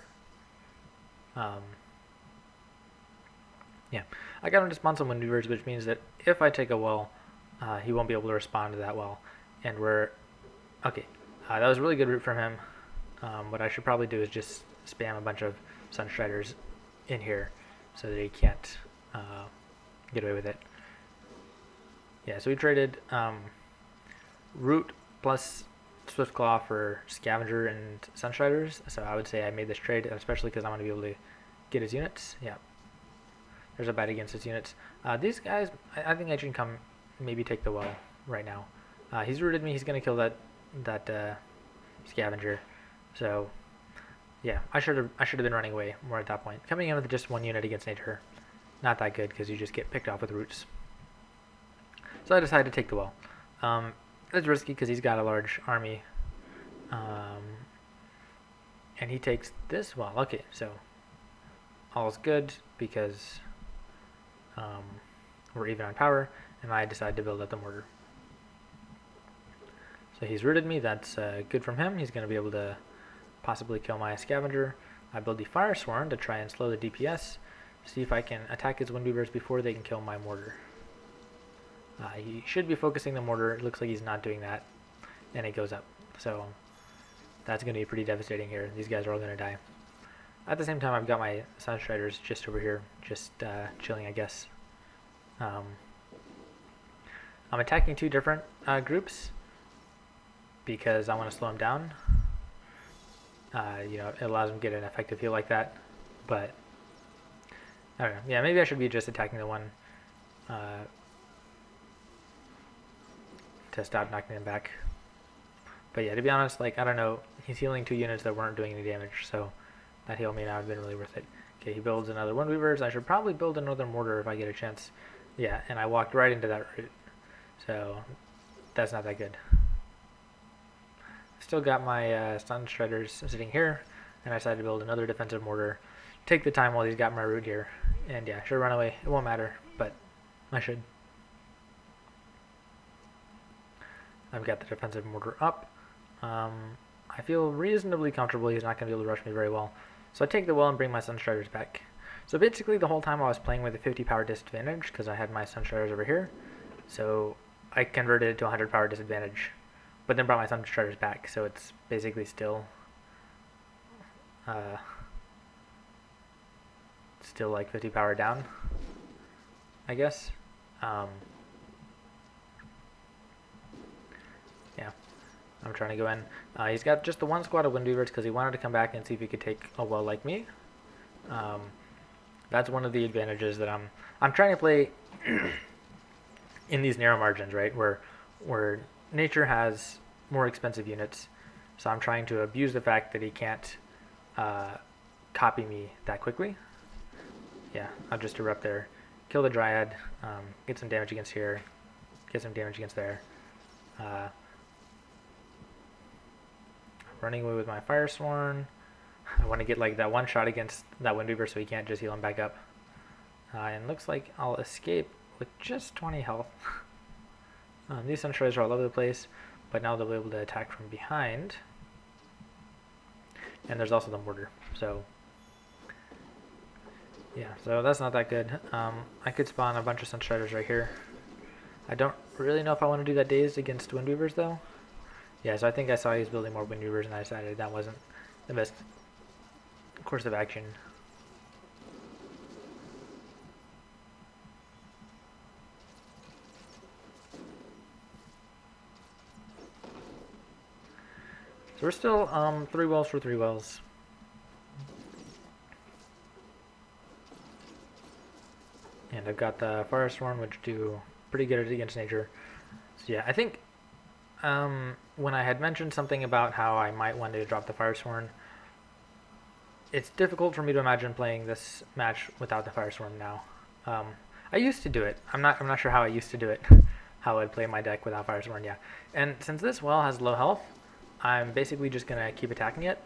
Yeah, I got him to spawn some Windweavers, which means that if I take a well, he won't be able to respond to that well. And we're okay. That was a really good route from him. What I should probably do is just spam a bunch of Sunstriders in here so that he can't get away with it. Yeah, so we traded Root plus Swiftclaw for Scavenger and Sunstriders. So I would say I made this trade, especially because I'm going to be able to get his units. Yeah, there's a bet against his units. These guys, I think I should come maybe take the well right now. He's rooted me. He's going to kill that Scavenger. So yeah, I should have been running away more at that point. Coming in with just one unit against nature, not that good because you just get picked off with roots. So I decided to take the well. It's risky because he's got a large army. And he takes this well. Okay, so all's good because we're even on power, and I decide to build up the mortar. So he's rooted me. That's good from him. He's going to be able to possibly kill my Scavenger. I build the Fire Swarm to try and slow the DPS. See if I can attack his Windweavers before they can kill my mortar. He should be focusing the mortar. It looks like he's not doing that, and it goes up. So that's going to be pretty devastating here. These guys are all going to die. At the same time, I've got my Sunstriders just over here, just chilling, I guess. I'm attacking two different groups because I want to slow them down. You know, it allows them to get an effective heal like that. But I don't know. Yeah, maybe I should be just attacking the one to stop knocking them back. But yeah, to be honest, like, I don't know. He's healing two units that weren't doing any damage, so that heal may not have been really worth it. Okay, he builds another Windweavers. I should probably build another mortar if I get a chance. Yeah, and I walked right into that route. So that's not that good. Still got my Sunstriders sitting here, and I decided to build another defensive mortar. Take the time while he's got my route here. And yeah, should run away. It won't matter, but I should. I've got the defensive mortar up. I feel reasonably comfortable he's not going to be able to rush me very well. So I take the well and bring my Sunstriders back. So basically the whole time I was playing with a 50 power disadvantage because I had my Sunstriders over here. So I converted it to 100 power disadvantage, but then brought my Sunstriders back. So it's basically still like 50 power down, I guess. Yeah, I'm trying to go in. He's got just the one squad of Windweavers because he wanted to come back and see if he could take a well like me. That's one of the advantages that I'm trying to play in these narrow margins, right? Where nature has more expensive units, so I'm trying to abuse the fact that he can't copy me that quickly. Yeah, I'll just erupt there, kill the Dryad, get some damage against here, get some damage against there. Running away with my Fire Sworn. I want to get like that one shot against that Windweaver so he can't just heal him back up. And looks like I'll escape with just 20 health. These Sunstriders are all over the place, but now they'll be able to attack from behind. And there's also the mortar, so yeah, so that's not that good. I could spawn a bunch of Sunstriders right here. I don't really know if I want to do that dazed against Windweavers though. Yeah, so I think I saw he was building more Windweavers and I decided that wasn't the best course of action. So we're still 3 wells for 3 wells. And I've got the Firestorm, which do pretty good against nature. So yeah, I think when I had mentioned something about how I might want to drop the Firestorm, it's difficult for me to imagine playing this match without the Firestorm now. I used to do it. I'm not sure how I used to do it. How I'd play my deck without Firestorm, yeah. And since this well has low health, I'm basically just gonna keep attacking it,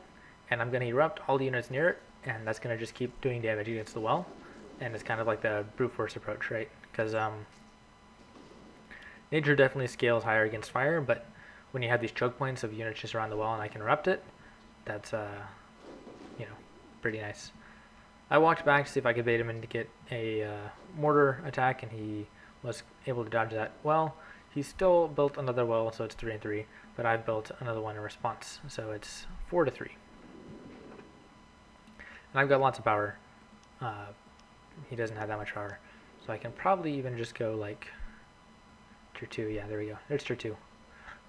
and I'm gonna erupt all the units near it, and that's gonna just keep doing damage against the well. And it's kind of like the brute force approach, right? Because nature definitely scales higher against fire, but when you have these choke points of units just around the well and I can erupt it, that's you know, pretty nice. I walked back to see if I could bait him in to get a mortar attack, and he was able to dodge that well. He still built another well, so it's 3 and 3, but I've built another one in response, so it's 4 to 3. And I've got lots of power. He doesn't have that much power, so I can probably even just go like tier 2. Yeah, there we go. There's tier 2.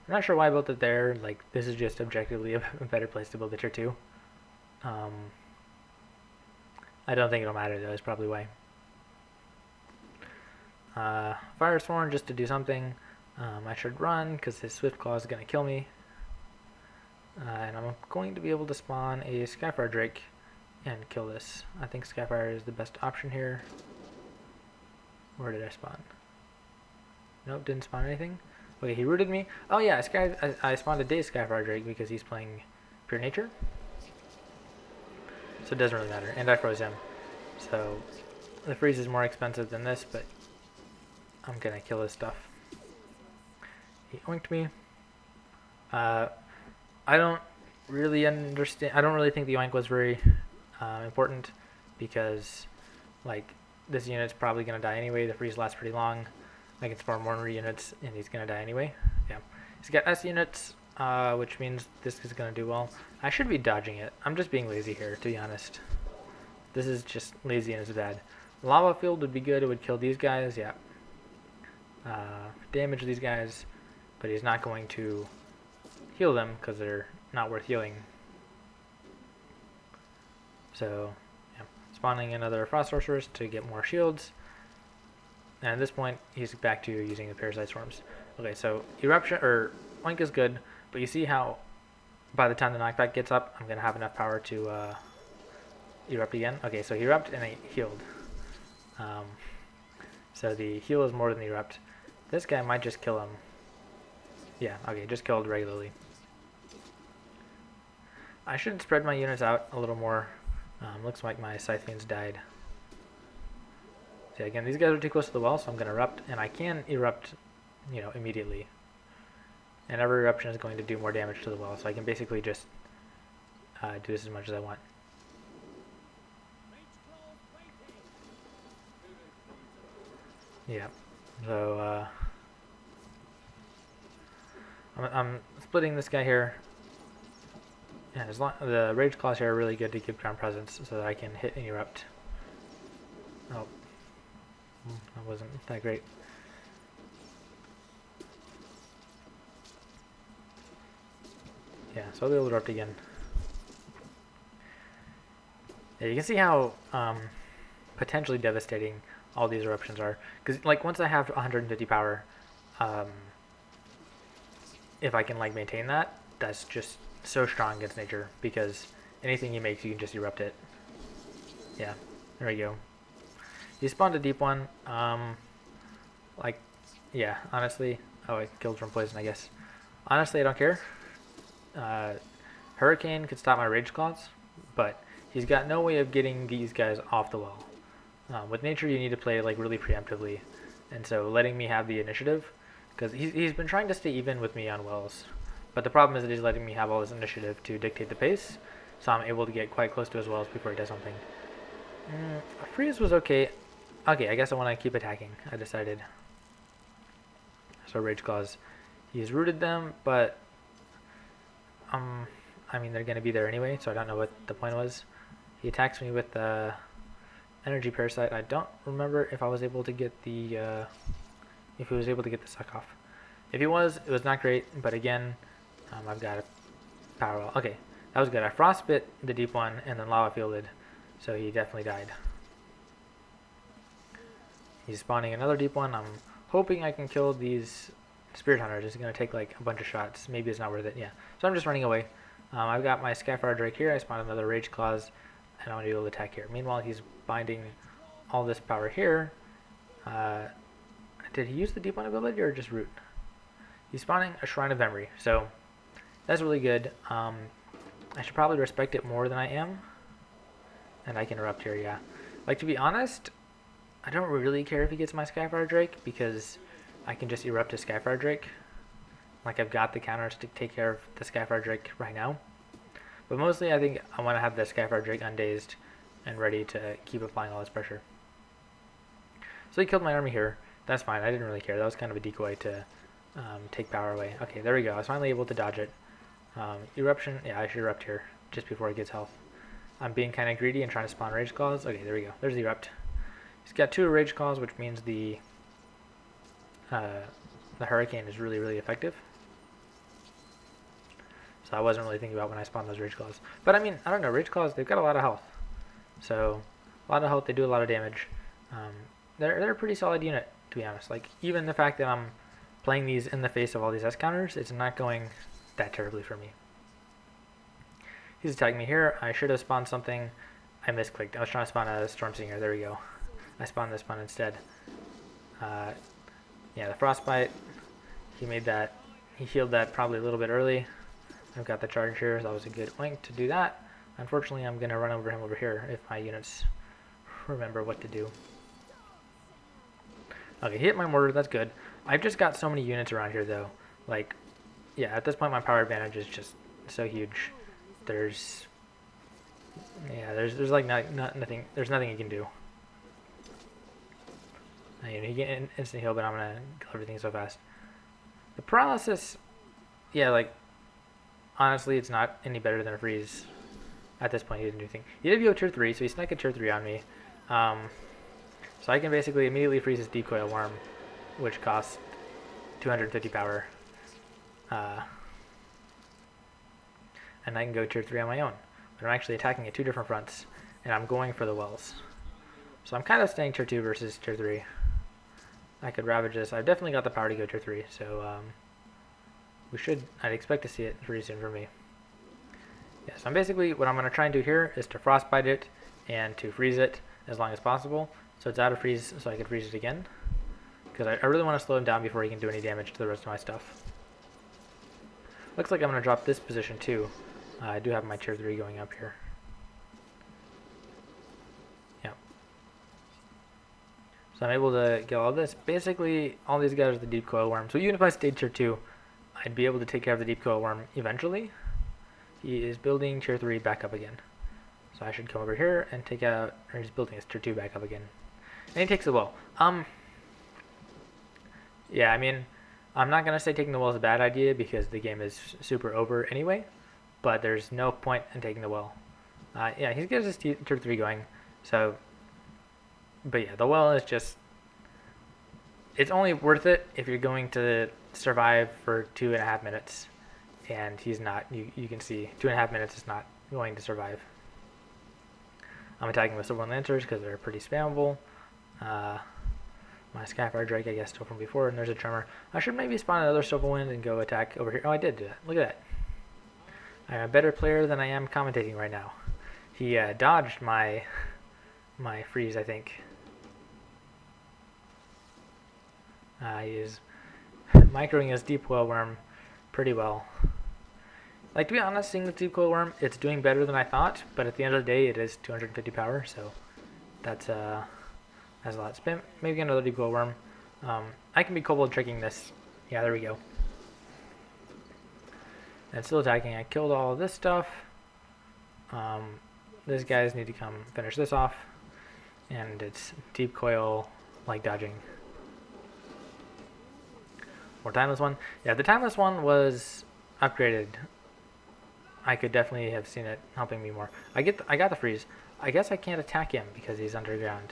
I'm not sure why I built it there. Like, this is just objectively a better place to build the tier 2. I don't think it'll matter though. It's probably why. Firestorm just to do something. I should run because his Swift Claw is going to kill me. And I'm going to be able to spawn a Skyfire Drake and kill this. I think Skyfire is the best option here. Where did I spawn? Nope, didn't spawn anything. Okay, he rooted me. Oh yeah, I spawned a dazed Skyfire Drake because he's playing Pure Nature. So it doesn't really matter. And I froze him. So the freeze is more expensive than this, but I'm gonna kill his stuff. He oinked me. I don't really understand. I don't really think the oink was very important because, like, this unit's probably gonna die anyway. The freeze lasts pretty long. I can spawn more units, and he's gonna die anyway. Yeah, he's got S units, which means this is gonna do well. I should be dodging it. I'm just being lazy here, to be honest. This is just lazy and it's bad. Lava field would be good. It would kill these guys. Yeah. Damage these guys, but he's not going to heal them because they're not worth healing. So, yeah, spawning another Frost Sorceress to get more shields. And at this point, he's back to using the Parasite Swarms. Okay, so Eruption, or Oink is good, but you see how by the time the knockback gets up, I'm going to have enough power to erupt again. Okay, so he erupted and I healed. So the heal is more than the erupt. This guy might just kill him. Yeah, okay, just killed regularly. I should spread my units out a little more. Looks like my Scythians died. So again, these guys are too close to the wall, so I'm going to erupt, and I can erupt, you know, immediately. And every eruption is going to do more damage to the wall, so I can basically just do this as much as I want. Yeah, so I'm splitting this guy here. And as long the Rage Claws here are really good to give ground presence so that I can hit and erupt. Oh, that wasn't that great. Yeah, so I'll be able to erupt again. Yeah, you can see how potentially devastating all these eruptions are. Because, like, once I have 150 power, if I can, like, maintain that, that's just so strong against nature. Because anything you make, you can just erupt it. Yeah, there we go. He spawned a deep one. Like, yeah, honestly. Oh, I killed from poison, I guess. Honestly, I don't care. Hurricane could stop my Rage Claws, but he's got no way of getting these guys off the well. With nature, you need to play like really preemptively, and so letting me have the initiative, because he's been trying to stay even with me on wells, but the problem is that he's letting me have all this initiative to dictate the pace, so I'm able to get quite close to his wells before he does something. Freeze was okay. Okay, I guess I want to keep attacking. I decided. So Rage Claws, he's rooted them, but I mean they're gonna be there anyway, so I don't know what the point was. He attacks me with the energy parasite. I don't remember if I was able to get the if he was able to get the suck off. If he was, it was not great. But again, I've got a power wall. Okay, that was good. I frostbit the deep one and then lava fielded, so he definitely died. He's spawning another deep one. I'm hoping I can kill these spirit hunters. It's gonna take like a bunch of shots. Maybe it's not worth it. Yeah. So I'm just running away. I've got my Skyfire Drake here. I spawned another Rage Claws, and I'm gonna be able to attack here. Meanwhile, he's binding all this power here. Did he use the deep one ability or just root? He's spawning a Shrine of Memory, so that's really good. I should probably respect it more than I am. And I can erupt here, yeah. Like, to be honest, I don't really care if he gets my Skyfire Drake, because I can just erupt his Skyfire Drake. Like, I've got the counters to take care of the Skyfire Drake right now. But mostly I think I want to have the Skyfire Drake undazed and ready to keep applying all this pressure. So he killed my army here. That's fine. I didn't really care. That was kind of a decoy to take power away. Okay, there we go. I was finally able to dodge it. Eruption. Yeah, I should erupt here just before it gets health. I'm being kind of greedy and trying to spawn Rage Claws. Okay, there we go. There's the erupt. He's got 2 Rage Claws, which means the Hurricane is really, really effective. So I wasn't really thinking about when I spawned those Rage Claws. But I mean, I don't know. Rage Claws, they've got a lot of health. So a lot of health. They do a lot of damage. They're a pretty solid unit, to be honest. Like, even the fact that I'm playing these in the face of all these S counters, it's not going that terribly for me. He's attacking me here. I should have spawned something. I misclicked. I was trying to spawn a Storm Singer. There we go. I spawned this one instead. Yeah, the Frostbite. He made that. He healed that probably a little bit early. I've got the charge here, so that was a good link to do that. Unfortunately, I'm going to run over him over here if my units remember what to do. Okay, he hit my mortar. That's good. I've just got so many units around here, though. Like, yeah, at this point, my power advantage is just so huge. There's like nothing. There's nothing he can do. You know, he can instant heal, but I'm gonna kill everything so fast. The paralysis, yeah, like honestly, it's not any better than a freeze. At this point, he didn't do anything. He did go tier 3, so he snuck a tier 3 on me. So I can basically immediately freeze his Deep Coil Worm, which costs 250 power. And I can go tier 3 on my own. But I'm actually attacking at 2 different fronts, and I'm going for the wells. So I'm kind of staying tier 2 versus tier 3. I could ravage this. I've definitely got the power to go tier 3, so I'd expect to see it pretty soon for me. Yeah, so I'm basically, what I'm going to try and do here is to frostbite it and to freeze it as long as possible. So it's out of freeze, so I can freeze it again. Because I really want to slow him down before he can do any damage to the rest of my stuff. Looks like I'm going to drop this position too. I do have my tier 3 going up here. Yeah. So I'm able to get all this. Basically, all these guys are the Deep Coil Worm. So even if I stayed tier 2, I'd be able to take care of the Deep Coil Worm eventually. He is building tier 3 back up again. So I should come over here and take out, or he's building his tier 2 back up again. And he takes the well. Yeah, I mean, I'm not going to say taking the well is a bad idea because the game is super over anyway. But there's no point in taking the well. Yeah, he's got his tier 3 going. So, but yeah, the well is just, it's only worth it if you're going to survive for 2.5 minutes. And he's not, you can see 2.5 minutes is not going to survive. I'm attacking with Silver Lancers because they're pretty spammable. My Skyfire Drake, I guess, still from before, and there's a Tremor. I should maybe spawn another Silver Wind and go attack over here. Oh, I did do that. Look at that. I'm a better player than I am commentating right now. He dodged my freeze, I think. He is microing his Deep Coil Worm pretty well. Like, to be honest, seeing the Deep Coil Worm, it's doing better than I thought, but at the end of the day, it is 250 power, so that's a lot. Spam, maybe another Deep Coil Worm. I can be kobold tricking this. Yeah, there we go. And still attacking. I killed all of this stuff. These guys need to come finish this off. And it's Deep Coil, like, dodging. More Timeless one. Yeah, the Timeless one was upgraded. I could definitely have seen it helping me more. I got the freeze. I guess I can't attack him because he's underground.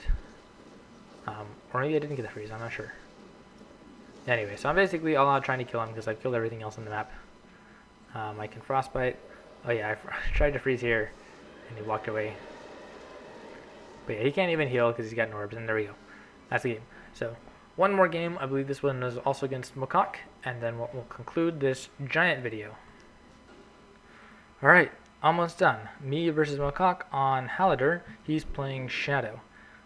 Or maybe I didn't get the freeze, I'm not sure. Anyway, so I'm basically all out trying to kill him because I've killed everything else on the map. I can frostbite. Oh yeah, I tried to freeze here and he walked away. But yeah, he can't even heal because he's got orbs, and there we go. That's the game. So, one more game. I believe this one is also against Mocaak, and then we'll conclude this giant video. Alright, almost done. Me versus Mocaak on Halidr. He's playing Shadow.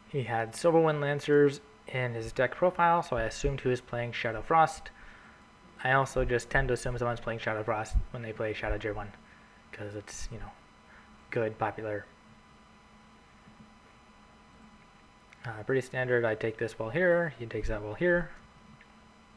He had Silverwind Lancers in his deck profile, so I assumed he was playing Shadow Frost. I also just tend to assume someone's playing Shadow Frost when they play Shadow Tier 1, because it's, you know, good, popular. Pretty standard. I take this wall here, he takes that wall here.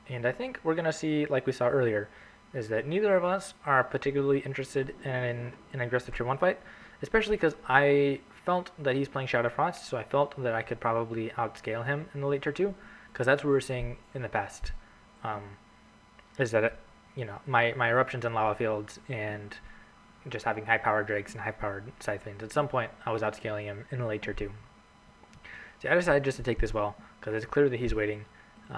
And I think we're going to see, like we saw earlier, is that neither of us are particularly interested in an aggressive Tier 1 fight, especially because I felt that he's playing Shadow Frost, so I felt that I could probably outscale him in the late Tier 2, because that's what we were seeing in the past. Is that, you know, my eruptions in lava fields and just having high-powered drakes and high-powered scythe, at some point I was outscaling him in the late Tier 2. So I decided just to take this well, because it's clear that he's waiting.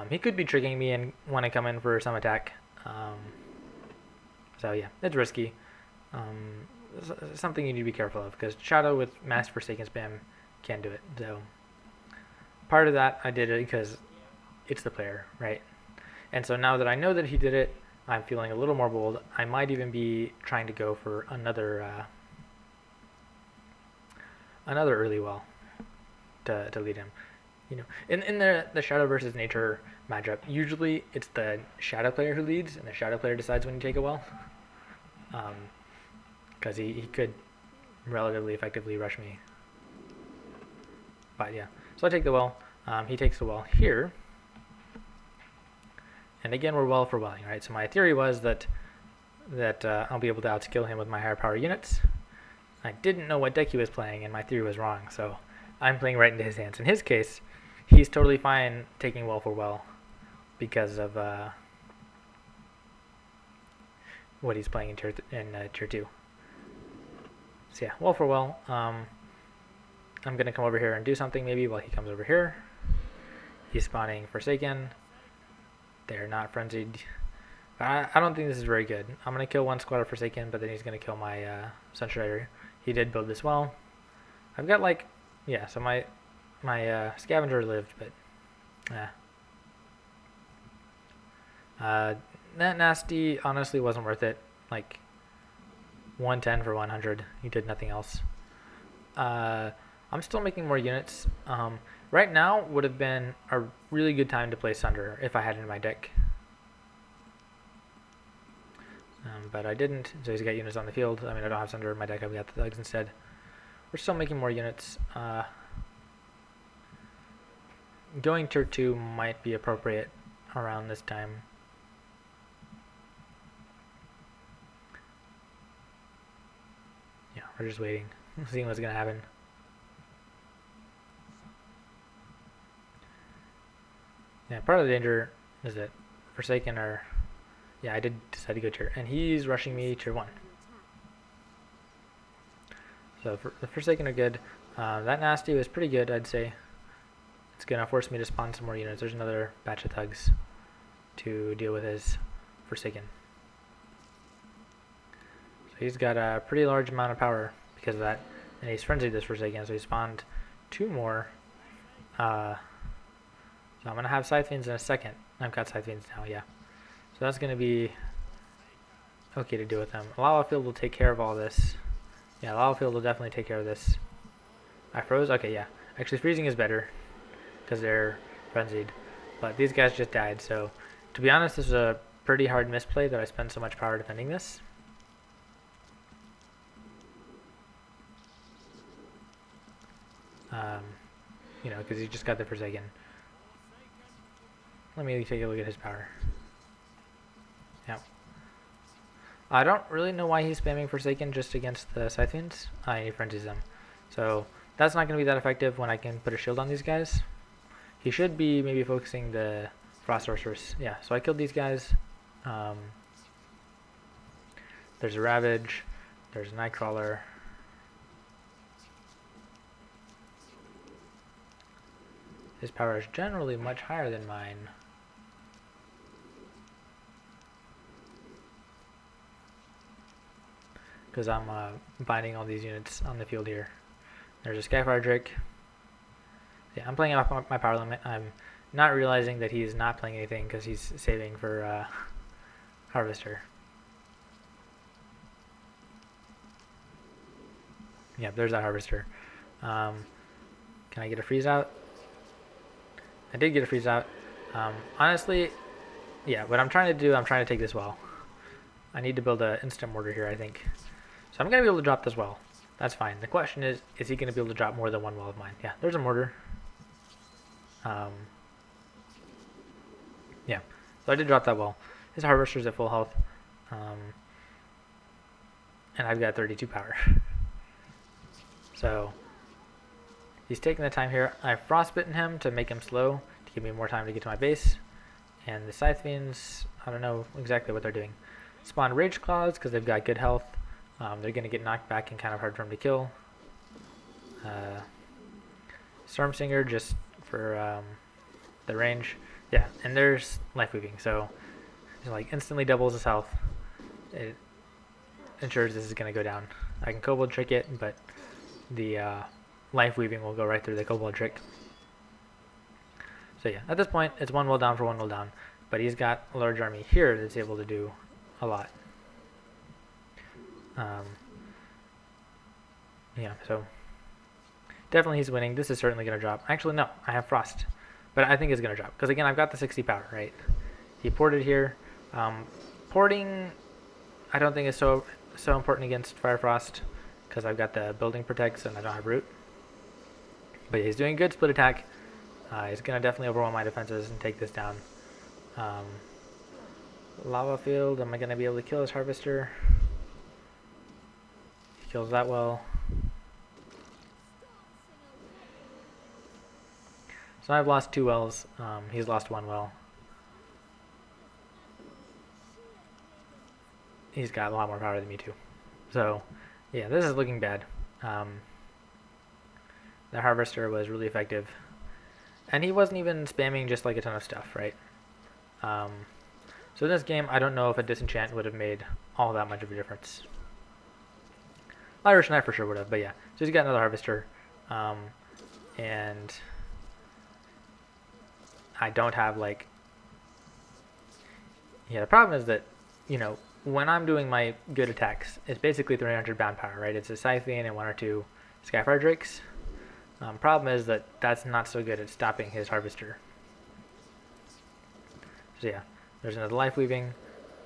He could be tricking me and want to come in for some attack. So yeah, it's risky. Something you need to be careful of, because Shadow with Mass Forsaken spam can do it. So part of that I did it because it's the player, right? And so now that I know that he did it, I'm feeling a little more bold. I might even be trying to go for another early well to lead him. You know, in the Shadow versus Nature matchup, usually it's the Shadow player who leads, and the Shadow player decides when you take a well. Because he could relatively effectively rush me. But yeah, so I take the well. He takes the well here. And again, we're well for welling, right? So my theory was that I'll be able to outskill him with my higher power units. I didn't know what deck he was playing, and my theory was wrong, so I'm playing right into his hands. In his case, he's totally fine taking well for well because of what he's playing in tier 2. So yeah, well for well. I'm going to come over here and do something maybe while he comes over here. He's spawning Forsaken. They're not frenzied. I don't think this is very good. I'm going to kill one squad of Forsaken, but then he's going to kill my Sunstrider. He did build this well. I've got like, yeah, so my Scavenger lived, but that nasty honestly wasn't worth it. Like 110 for 100. He did nothing else. I'm still making more units. Right now would have been a really good time to play Sunder if I had it in my deck. But I didn't, so he's got units on the field. I mean, I don't have Sunder in my deck, I've got the Thugs instead. We're still making more units. Going tier 2 might be appropriate around this time. Yeah, we're just waiting, seeing what's going to happen. Yeah, part of the danger is that Forsaken are... Yeah, I did decide to go tier, and he's rushing me tier 1. So the Forsaken are good. That nasty was pretty good, I'd say. It's going to force me to spawn some more units. There's another batch of Thugs to deal with his Forsaken. So he's got a pretty large amount of power because of that. And he's frenzied this Forsaken, so he spawned 2 more. So I'm going to have Scythe Fiends in a second. I've got Scythe Fiends now, yeah. So that's going to be okay to deal with them. Lava Field will take care of all this. Yeah, Lava Field will definitely take care of this. I froze? Okay, yeah. Actually, freezing is better because they're frenzied. But these guys just died, so to be honest, this is a pretty hard misplay that I spent so much power defending this. You know, because he just got the Forsaken. Let me take a look at his power. Yep. I don't really know why he's spamming Forsaken just against the Scythians. He frenzies them. So that's not going to be that effective when I can put a shield on these guys. He should be maybe focusing the Frost Sorceress. Yeah, so I killed these guys. There's a Ravage. There's a Nightcrawler. His power is generally much higher than mine. Because I'm binding all these units on the field here. There's a Skyfire Drake. Yeah, I'm playing off my power limit. I'm not realizing that he's not playing anything because he's saving for Harvester. Yeah, there's that Harvester. Can I get a freeze out? I did get a freeze out. Honestly, yeah, what I'm trying to do, I'm trying to take this well. I need to build an instant mortar here, I think. So I'm going to be able to drop this well. That's fine. The question is he going to be able to drop more than one well of mine? Yeah, there's a mortar. Yeah, so I did drop that well. His Harvester's at full health. And I've got 32 power. So he's taking the time here. I've frostbitten him to make him slow, to give me more time to get to my base. And the Scythians, I don't know exactly what they're doing. Spawn Rage Claws because they've got good health. They're going to get knocked back and kind of hard for them to kill. Stormsinger just for the range. Yeah, and there's Life Weaving, so it like instantly doubles his health. It ensures this is going to go down. I can Kobold Trick it, but the Life Weaving will go right through the Kobold Trick. So yeah, at this point, it's one well down for one well down. But he's got a large army here that's able to do a lot. Yeah, so definitely he's winning. This is certainly going to drop. Actually, no, I have Frost. But I think it's going to drop. Because again, I've got the 60 power, right? He ported here. Porting, I don't think is so important against Fire Frost. Because I've got the building protects and I don't have root. But he's doing good split attack. He's going to definitely overwhelm my defenses and take this down. Lava Field, am I going to be able to kill his Harvester? He kills that well. So I've lost 2 wells. He's lost 1 well. He's got a lot more power than me too. So yeah, this is looking bad. The Harvester was really effective. And he wasn't even spamming just like a ton of stuff, right? So in this game, I don't know if a disenchant would have made all that much of a difference. Irish Knight for sure would have, but yeah. So he's got another Harvester. And I don't have like... Yeah, the problem is that, you know, when I'm doing my good attacks, it's basically 300 bound power, right? It's a Scythian and 1 or 2 Skyfire Drakes. Problem is that that's not so good at stopping his Harvester. So yeah, there's another Life Weaving.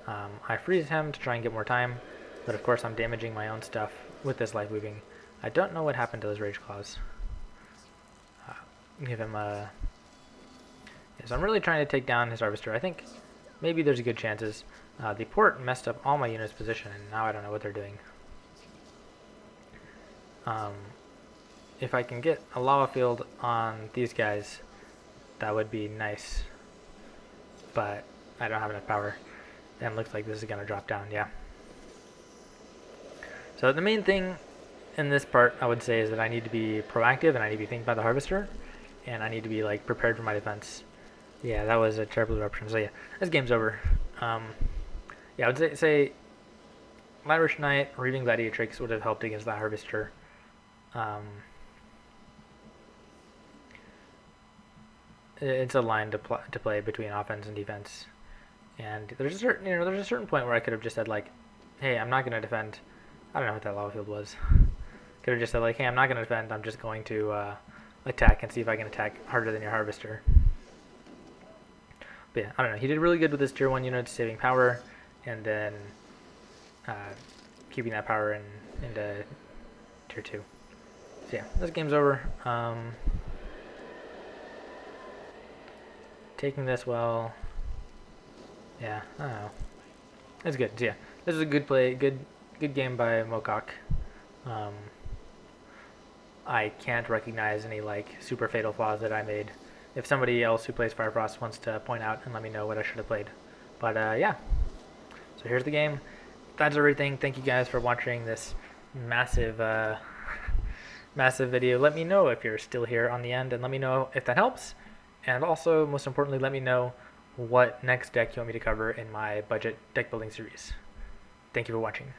I freeze him to try and get more time, but of course I'm damaging my own stuff with this Life Weaving. I don't know what happened to those Rage Claws. Give him a... Yeah, so I'm really trying to take down his Harvester. I think maybe there's good chances. The port messed up all my units' position, and now I don't know what they're doing. If I can get a lava field on these guys, that would be nice. But I don't have enough power. And it looks like this is going to drop down, yeah. So the main thing in this part, I would say, is that I need to be proactive, and I need to be thinking about the Harvester. And I need to be like prepared for my defense. Yeah, that was a terrible eruption. So yeah, this game's over. Yeah, I would say Irish Knight or even Gladiatrix would have helped against that Harvester. It's a line to play between offense and defense, and there's a certain point where I could have just said like, hey, I'm not going to defend. I don't know what that lava field was. Could have just said like, hey, I'm not going to defend. I'm just going to attack and see if I can attack harder than your Harvester. But yeah, I don't know. He did really good with his tier 1 units, saving power, and then keeping that power into tier 2. So yeah, this game's over. Taking this well. Yeah, I don't know. It's good. So yeah, this is a good play. Good game by Mocaak. I can't recognize any like super fatal flaws that I made. If somebody else who plays Fire Frost wants to point out and let me know what I should have played. But yeah, so here's the game. That's everything. Thank you guys for watching this massive massive video. Let me know if you're still here on the end, and let me know if that helps. And also, most importantly, let me know what next deck you want me to cover in my budget deck building series. Thank you for watching.